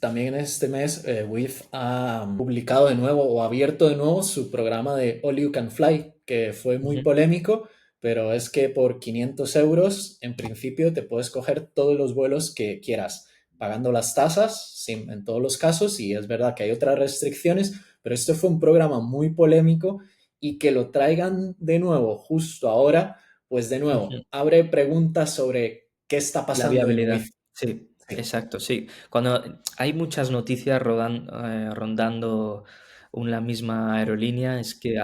también en este mes Wizz ha publicado de nuevo o abierto de nuevo su programa de All You Can Fly, que fue muy Ujú, polémico, pero es que por 500 euros en principio te puedes coger todos los vuelos que quieras, pagando las tasas en todos los casos, y es verdad que hay otras restricciones, pero esto fue un programa muy polémico y que lo traigan de nuevo justo ahora, pues de ujú. nuevo, abre preguntas sobre qué está La pasando en viabilidad. Wizz. Sí, Sí. exacto, sí. Cuando hay muchas noticias rondando la misma aerolínea, es que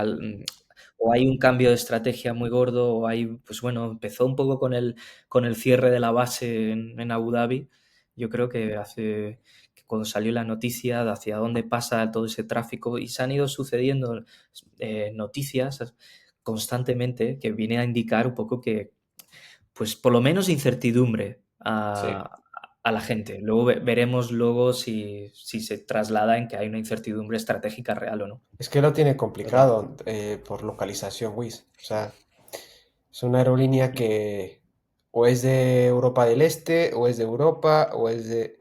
o hay un cambio de estrategia muy gordo, o hay, pues bueno, empezó un poco con el cierre de la base en Abu Dhabi. Yo creo que cuando salió la noticia de hacia dónde pasa todo ese tráfico y se han ido sucediendo noticias constantemente, que viene a indicar un poco que, pues por lo menos incertidumbre Sí. a la gente. Luego veremos luego si se traslada en que hay una incertidumbre estratégica real o no. Es que lo tiene Total. complicado por localización, Wizz. O sea, es una aerolínea que o es de Europa del Este, o es de Europa, o es de...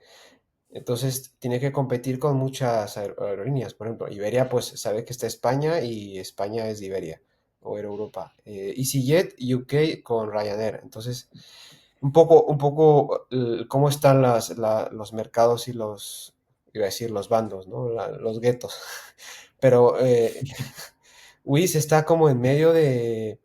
Entonces tiene que competir con muchas aerolíneas. Por ejemplo, Iberia, pues sabe que está España y España es de Iberia o Air Europa. EasyJet, UK con Ryanair. Entonces, un poco cómo están los mercados y iba a decir los bandos, ¿no? Los guetos. Pero Wizz está como en medio de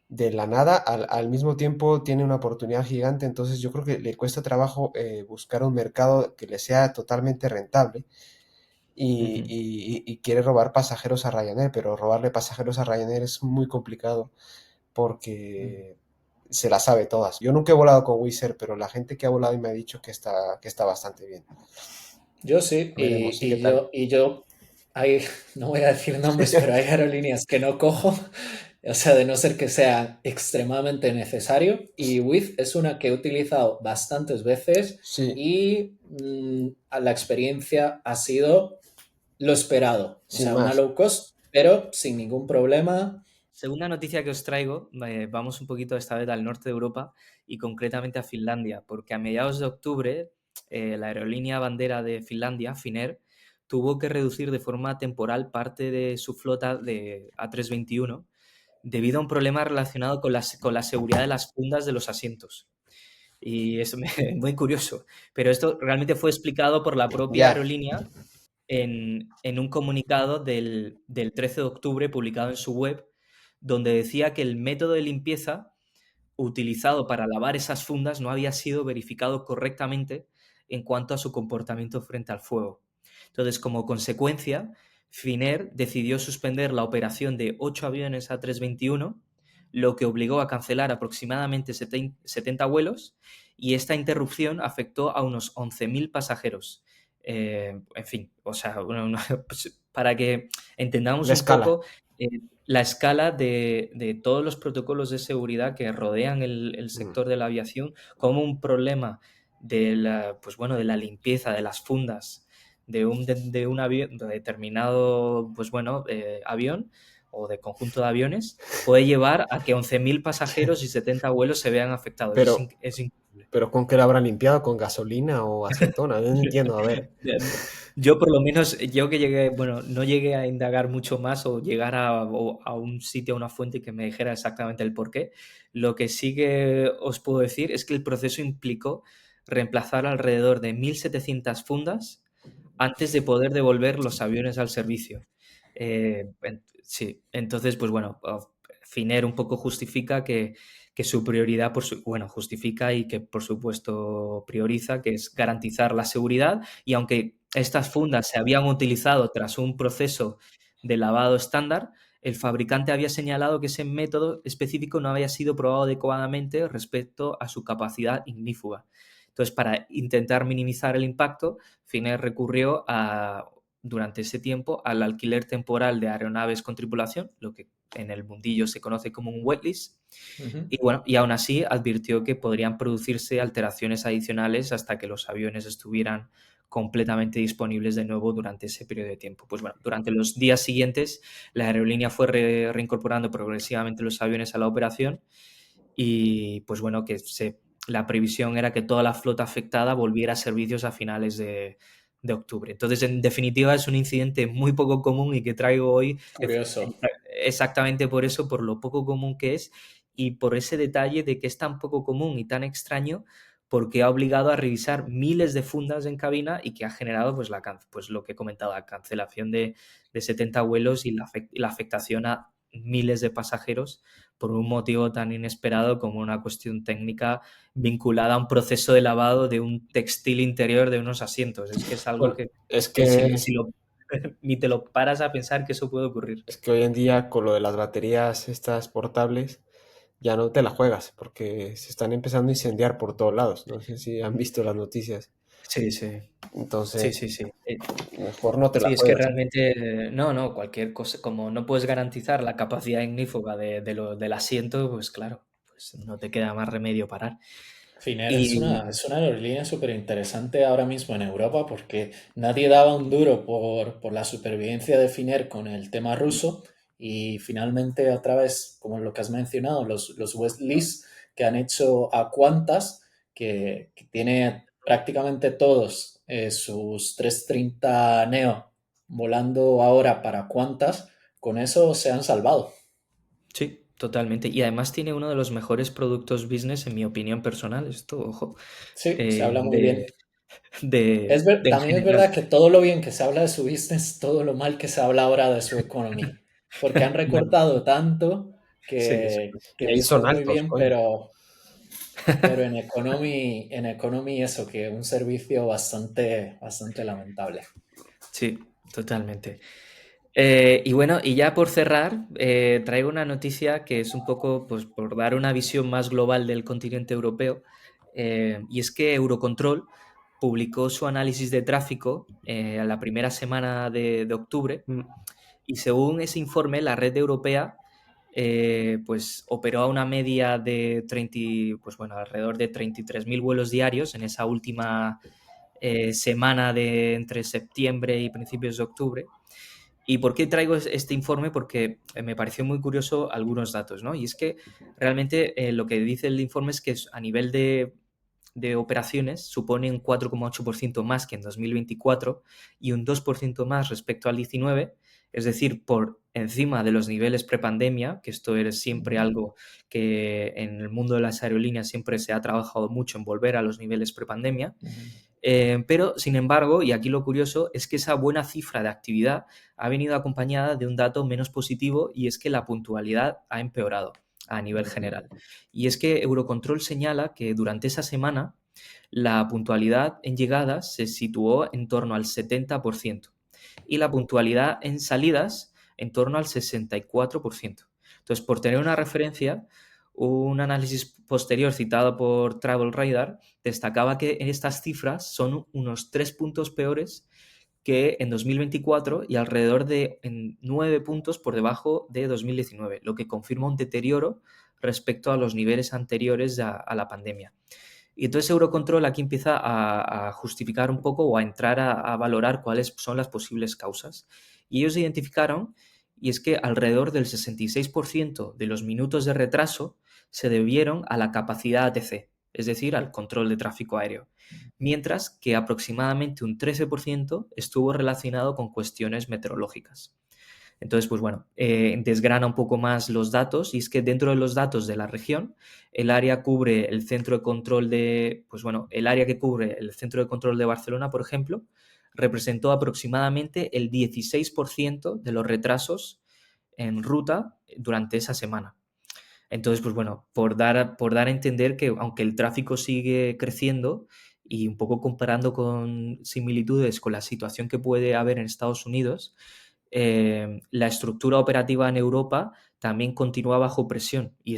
la nada, al mismo tiempo tiene una oportunidad gigante, entonces yo creo que le cuesta trabajo buscar un mercado que le sea totalmente rentable Ujú. y quiere robar pasajeros a Ryanair, pero robarle pasajeros a Ryanair es muy complicado Mm. porque se las sabe todas. Yo nunca he volado con Wizz Air, pero la gente que ha volado y me ha dicho que está bastante bien. Yo sí, Veremos, ¿y qué tal? hay, no voy a decir nombres, pero hay aerolíneas que no cojo, o sea, de no ser que sea extremadamente necesario. Y Wizz es una que he utilizado bastantes veces Sí, y la experiencia ha sido lo esperado. O sin sea, una más. low cost, pero sin ningún problema. Segunda noticia que os traigo, vamos un poquito esta vez al norte de Europa y concretamente a Finlandia, porque a mediados de octubre la aerolínea bandera de Finlandia, Finnair, tuvo que reducir de forma temporal parte de su flota de A321 debido a un problema relacionado con la seguridad de las fundas de los asientos. Y es muy curioso, pero esto realmente fue explicado por la propia Ya, aerolínea en un comunicado del 13 de octubre publicado en su web, donde decía que el método de limpieza utilizado para lavar esas fundas no había sido verificado correctamente en cuanto a su comportamiento frente al fuego. Entonces, como consecuencia, Finnair decidió suspender la operación de 8 aviones A321, lo que obligó a cancelar aproximadamente 70 vuelos, y esta interrupción afectó a unos 11.000 pasajeros. En fin, o sea, pues, para que entendamos la un escala. poco la escala de todos los protocolos de seguridad que rodean el Mm. sector de la aviación, como un problema de la, pues bueno, de la limpieza de las fundas de un avión, de determinado pues bueno, avión o de conjunto de aviones puede llevar a que 11.000 pasajeros y 70 vuelos se vean afectados. Pero, Es increíble. pero ¿con qué lo habrán limpiado? ¿Con gasolina o acetona? No entiendo, a ver. Yo por lo menos, yo que llegué, bueno, no llegué a indagar mucho más o llegar a un sitio, a una fuente que me dijera exactamente el porqué. Lo que sí que os puedo decir es que el proceso implicó reemplazar alrededor de 1.700 fundas antes de poder devolver los aviones al servicio. Sí, entonces, pues bueno, Finnair un poco justifica que su prioridad, bueno, justifica y que por supuesto prioriza, que es garantizar la seguridad y aunque estas fundas se habían utilizado tras un proceso de lavado estándar, el fabricante había señalado que ese método específico no había sido probado adecuadamente respecto a su capacidad ignífuga. Entonces, para intentar minimizar el impacto, Finnair recurrió durante ese tiempo al alquiler temporal de aeronaves con tripulación, lo que en el mundillo se conoce como un wet lease, Ujú. y bueno, y aún así advirtió que podrían producirse alteraciones adicionales hasta que los aviones estuvieran completamente disponibles de nuevo durante ese periodo de tiempo. Pues bueno, durante los días siguientes la aerolínea fue reincorporando progresivamente los aviones a la operación y pues bueno, la previsión era que toda la flota afectada volviera a servicios a finales de octubre. Entonces, en definitiva, es un incidente muy poco común y que traigo hoy Curioso. exactamente por eso, por lo poco común que es y por ese detalle de que es tan poco común y tan extraño porque ha obligado a revisar miles de fundas en cabina y que ha generado pues lo que he comentado, la cancelación de 70 vuelos y la afectación a miles de pasajeros por un motivo tan inesperado como una cuestión técnica vinculada a un proceso de lavado de un textil interior de unos asientos. Es que es algo Bueno, es que que, ni te lo paras a pensar que eso puede ocurrir. es que hoy en día con lo de las baterías estas portables ya no te la juegas porque se están empezando a incendiar por todos lados. No sé si han visto las noticias. Sí, sí. Sí, Entonces, sí, sí. mejor no te la Sí, es que juegues. realmente, no, no, cualquier cosa, como no puedes garantizar la capacidad ignífuga del asiento, pues claro, pues no te queda más remedio parar. Finnair Y es una aerolínea súper interesante ahora mismo en Europa porque nadie daba un duro por la supervivencia de Finnair con el tema ruso y finalmente a través, como lo que has mencionado, los Westleys que han hecho a Qantas, que tiene prácticamente todos sus 330 Neo volando ahora para Qantas, con eso se han salvado. sí, totalmente. Y además tiene uno de los mejores productos business, en mi opinión personal, esto, ojo, Sí, se eh, habla muy bien. de, en También es general. verdad que todo lo bien que se habla de su business, todo lo mal que se habla ahora de su economy. Porque han Bueno, recortado tanto sí, sí. Y que ahí son esto muy altos, bien, coño. pero en economy eso, que un servicio bastante lamentable. Sí, totalmente. Y bueno, y ya por cerrar, traigo una noticia que es un poco, pues, por dar una visión más global del continente europeo, y es que Eurocontrol publicó su análisis de tráfico a la primera semana de octubre, Mm. y según ese informe, la red europea pues operó a una media de 30, pues bueno, alrededor de 33.000 vuelos diarios en esa última semana de entre septiembre y principios de octubre. ¿Y por qué traigo este informe? Porque me pareció muy curioso algunos datos, ¿no? Y es que realmente lo que dice el informe es que a nivel de operaciones supone un 4,8% más que en 2024 y un 2% más respecto al 19, es decir, por encima de los niveles prepandemia, que esto es siempre algo que en el mundo de las aerolíneas siempre se ha trabajado mucho en volver a los niveles prepandemia. Ujú. Pero, sin embargo, y aquí lo curioso, es que esa buena cifra de actividad ha venido acompañada de un dato menos positivo y es que la puntualidad ha empeorado a nivel general. Y es que Eurocontrol señala que durante esa semana la puntualidad en llegadas se situó en torno al 70% y la puntualidad en salidas en torno al 64%. Entonces, por tener una referencia, un análisis posterior citado por Travel Radar destacaba que estas cifras son unos 3 puntos peores que en 2024 y alrededor de 9 puntos por debajo de 2019, lo que confirma un deterioro respecto a los niveles anteriores a la pandemia. Y entonces Eurocontrol aquí empieza a justificar un poco o a entrar a valorar cuáles son las posibles causas. Y ellos identificaron, y es que alrededor del 66% de los minutos de retraso se debieron a la capacidad ATC, es decir, al control de tráfico aéreo, mientras que aproximadamente un 13% estuvo relacionado con cuestiones meteorológicas. Entonces, pues bueno, desgrana un poco más los datos y es que dentro de los datos de la región, el área cubre el centro de control de, pues bueno, el área que cubre el centro de control de Barcelona, por ejemplo, representó aproximadamente el 16% de los retrasos en ruta durante esa semana. Entonces, pues bueno, por dar a entender que aunque el tráfico sigue creciendo y un poco comparando con similitudes con la situación que puede haber en Estados Unidos, la estructura operativa en Europa también continúa bajo presión y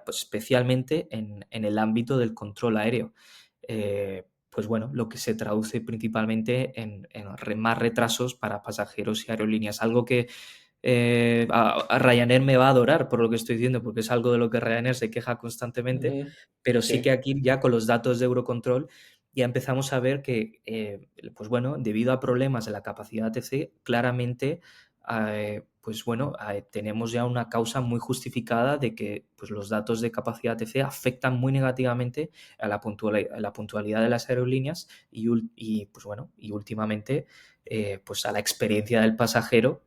pues especialmente en el ámbito del control aéreo. Pues bueno, lo que se traduce principalmente en más retrasos para pasajeros y aerolíneas, algo que a Ryanair me va a adorar por lo que estoy diciendo, porque es algo de lo que Ryanair se queja constantemente, Ujú. pero sí que Sí. aquí ya con los datos de Eurocontrol ya empezamos a ver que, pues bueno, debido a problemas de la capacidad ATC, claramente, pues bueno, tenemos ya una causa muy justificada de que pues, los datos de capacidad ATC afectan muy negativamente a la puntualidad de las aerolíneas y, pues bueno, y últimamente pues a la experiencia del pasajero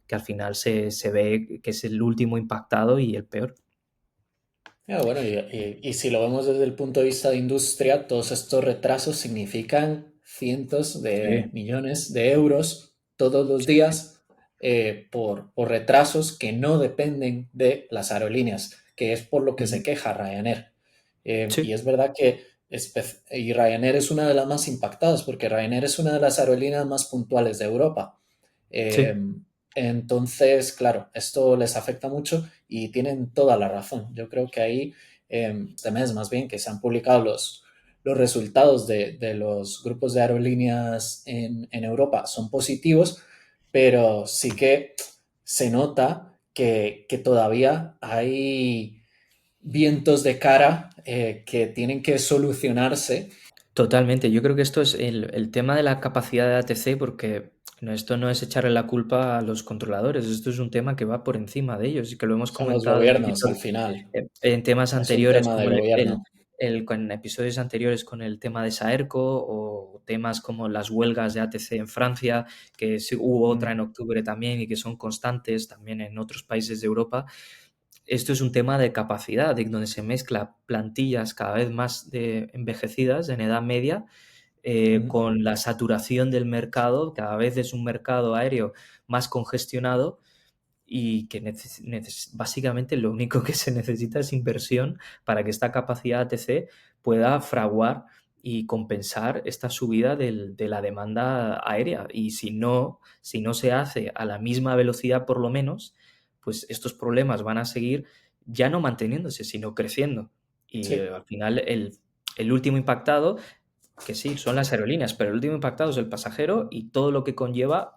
que al final se ve que es el último impactado y el peor. Bueno, y si lo vemos desde el punto de vista de industria, todos estos retrasos significan cientos de Sí, millones de euros todos los sí, sí. días por retrasos que no dependen de las aerolíneas, que es por lo que se Ujú. queja Ryanair. Y Sí, es verdad que y Ryanair es una de las más impactadas, porque Ryanair es una de las aerolíneas más puntuales de Europa. Eh, sí, entonces, claro, esto les afecta mucho y tienen toda la razón. Yo creo que ahí, este mes más bien, que se han publicado los resultados de los grupos de aerolíneas en Europa son positivos, pero sí que se nota que todavía hay vientos de cara que tienen que solucionarse. Totalmente. Yo creo que esto es el tema de la capacidad de ATC, porque esto no es echarle la culpa a los controladores, esto es un tema que va por encima de ellos y que lo hemos Son los comentado en gobiernos al final, en temas es un anteriores, tema de como gobierno. en episodios anteriores con el tema de Saerco o temas como las huelgas de ATC en Francia, que sí, hubo otra en octubre también y que son constantes también en otros países de Europa. Esto es un tema de capacidad, de donde se mezcla plantillas cada vez más envejecidas en edad media con la saturación del mercado, cada vez es un mercado aéreo más congestionado y que básicamente lo único que se necesita es inversión para que esta capacidad ATC pueda fraguar y compensar esta subida de la demanda aérea. Y si no se hace a la misma velocidad por lo menos, pues estos problemas van a seguir ya no manteniéndose, sino creciendo. Y Sí, al final el último impactado que sí, son las aerolíneas, pero el último impactado es el pasajero y todo lo que conlleva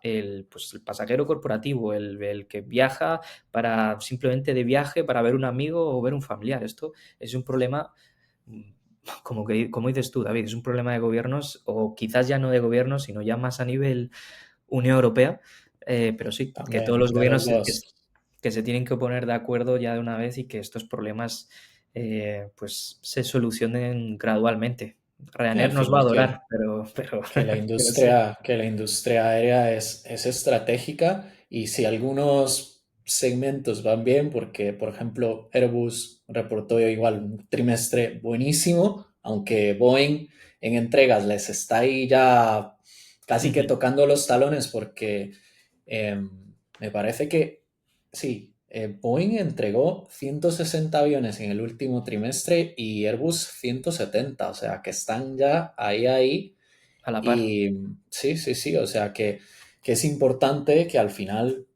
pues, el pasajero corporativo, el que viaja para simplemente de viaje para ver un amigo o ver un familiar. Esto es un problema, mm, como dices tú, David, es un problema de gobiernos o quizás ya no de gobiernos, sino ya más a nivel Unión Europea. Pero sí, que todos también, los de los gobiernos dos. que se tienen que poner de acuerdo ya de una vez y que estos problemas pues se solucionen gradualmente. Y Ryanair al nos va a final adorar, pero, pero sí. que la industria aérea es estratégica y si algunos segmentos van bien, porque por ejemplo Airbus reportó igual un trimestre buenísimo, aunque Boeing en entregas les está ahí ya casi que Ujú. tocando los talones porque eh, me parece que sí, Boeing entregó 160 aviones en el último trimestre y Airbus 170, o sea que están ya ahí. A la par. Y sí, sí, sí, o sea que es importante que al final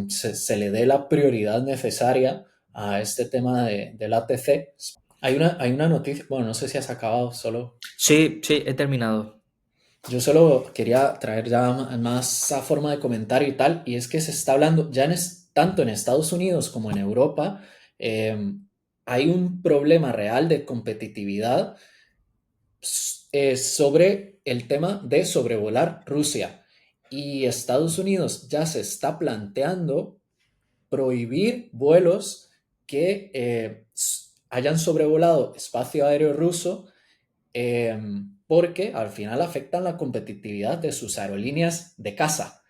se le dé la prioridad necesaria a este tema del ATC. Hay una noticia, bueno, no sé si has acabado solo. Sí, sí, he terminado. Yo solo quería traer ya más a forma de comentario y tal, y es que se está hablando ya tanto en Estados Unidos como en Europa, eh, hay un problema real de competitividad sobre el tema de sobrevolar Rusia. Y Estados Unidos ya se está planteando prohibir vuelos que hayan sobrevolado espacio aéreo ruso eh, porque al final afectan la competitividad de sus aerolíneas de casa.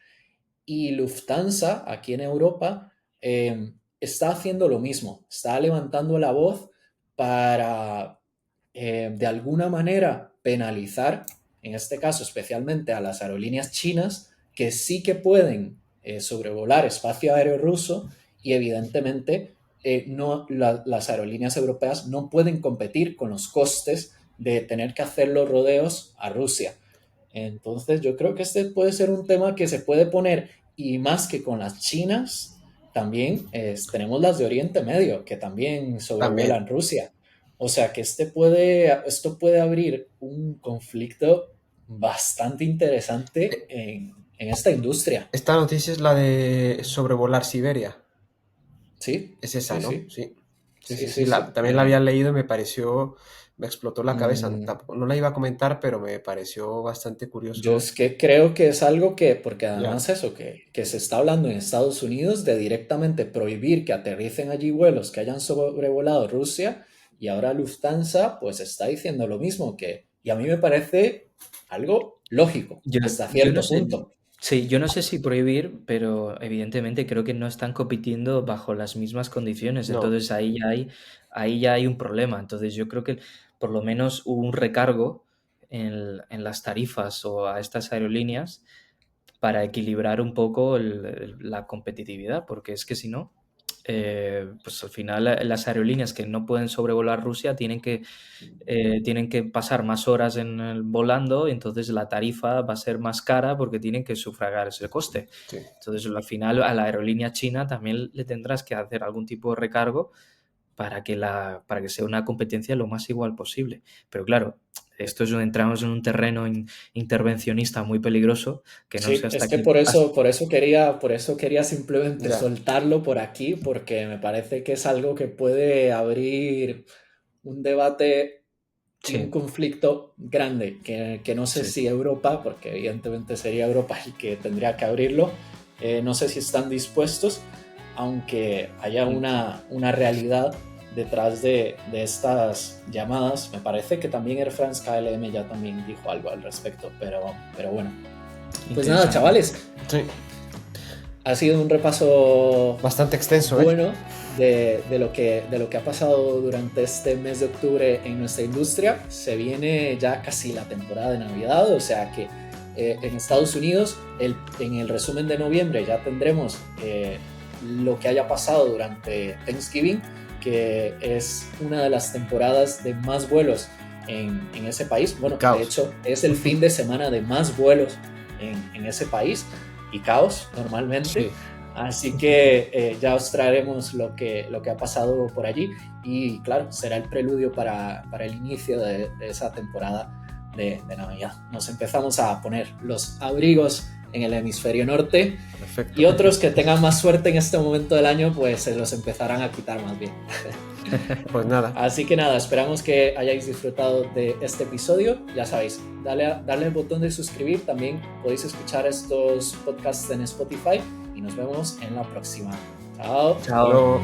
Y Lufthansa, aquí en Europa, está haciendo lo mismo, está levantando la voz para, de alguna manera, penalizar, en este caso especialmente a las aerolíneas chinas, que sí que pueden sobrevolar espacio aéreo ruso y evidentemente las aerolíneas europeas no pueden competir con los costes de tener que hacer los rodeos a Rusia. Entonces yo creo que este puede ser un tema que se puede poner y más que con las chinas, también tenemos las de Oriente Medio, que también También. sobrevuelan Rusia. O sea que esto puede abrir un conflicto bastante interesante Eh, en esta industria. Esta noticia es la de sobrevolar Siberia. Sí, Es esa, sí, ¿no? sí, Sí. Sí, sí, sí, sí. sí, sí. También la había leído y me pareció, me explotó la cabeza. Mm, No la iba a comentar, pero me pareció bastante Yo curioso. es que creo que es algo que, porque Ya. además eso, que se está hablando en Estados Unidos de directamente prohibir que aterricen allí vuelos que hayan sobrevolado Rusia y ahora Lufthansa pues está diciendo lo mismo y a mí me parece algo lógico Yo, hasta yo no cierto sé, punto. sí, yo no sé si prohibir, pero evidentemente creo que no están compitiendo bajo las mismas condiciones. No. Entonces ahí ya hay un problema. Entonces yo creo que por lo menos un recargo en las tarifas o a estas aerolíneas para equilibrar un poco la competitividad, porque es que si no, pues al final las aerolíneas que no pueden sobrevolar Rusia tienen que pasar más horas volando, y entonces la tarifa va a ser más cara porque tienen que sufragar ese coste. Sí. Entonces, al final, a la aerolínea china también le tendrás que hacer algún tipo de recargo para que sea una competencia lo más igual posible. Pero claro, entramos en un terreno intervencionista muy peligroso que no Sí, sé hasta es que qué... por eso quería simplemente Ya. soltarlo por aquí, porque me parece que es algo que puede abrir un debate y un Sí, conflicto grande, que no sé sí. si Europa, porque evidentemente sería Europa el que tendría que abrirlo, no sé si están dispuestos, aunque haya una realidad detrás de estas llamadas. Me parece que también Air France KLM ya también dijo algo al respecto, pero bueno. Pues nada, Interesante. chavales, Sí, ha sido un repaso bastante extenso, ¿eh? bueno de lo que ha pasado durante este mes de octubre en nuestra industria. Se viene ya casi la temporada de Navidad, o sea que en Estados Unidos, en el resumen de noviembre ya tendremos lo que haya pasado durante Thanksgiving, que es una de las temporadas de más vuelos en ese país. Bueno, Caos. de hecho, es el fin de semana de más vuelos en ese país, y caos normalmente. Sí. Así que ya os traeremos lo que ha pasado por allí, y claro, será el preludio para el inicio de esa temporada de Navidad. Nos empezamos a poner los abrigos en el hemisferio norte, Perfecto. y otros que tengan más suerte en este momento del año pues se los empezarán a quitar más bien. Pues nada, Así que nada, esperamos que hayáis disfrutado de este episodio. Ya sabéis, darle al botón de suscribir. También podéis escuchar estos podcasts en Spotify, y nos vemos en la próxima. Chao. hasta luego.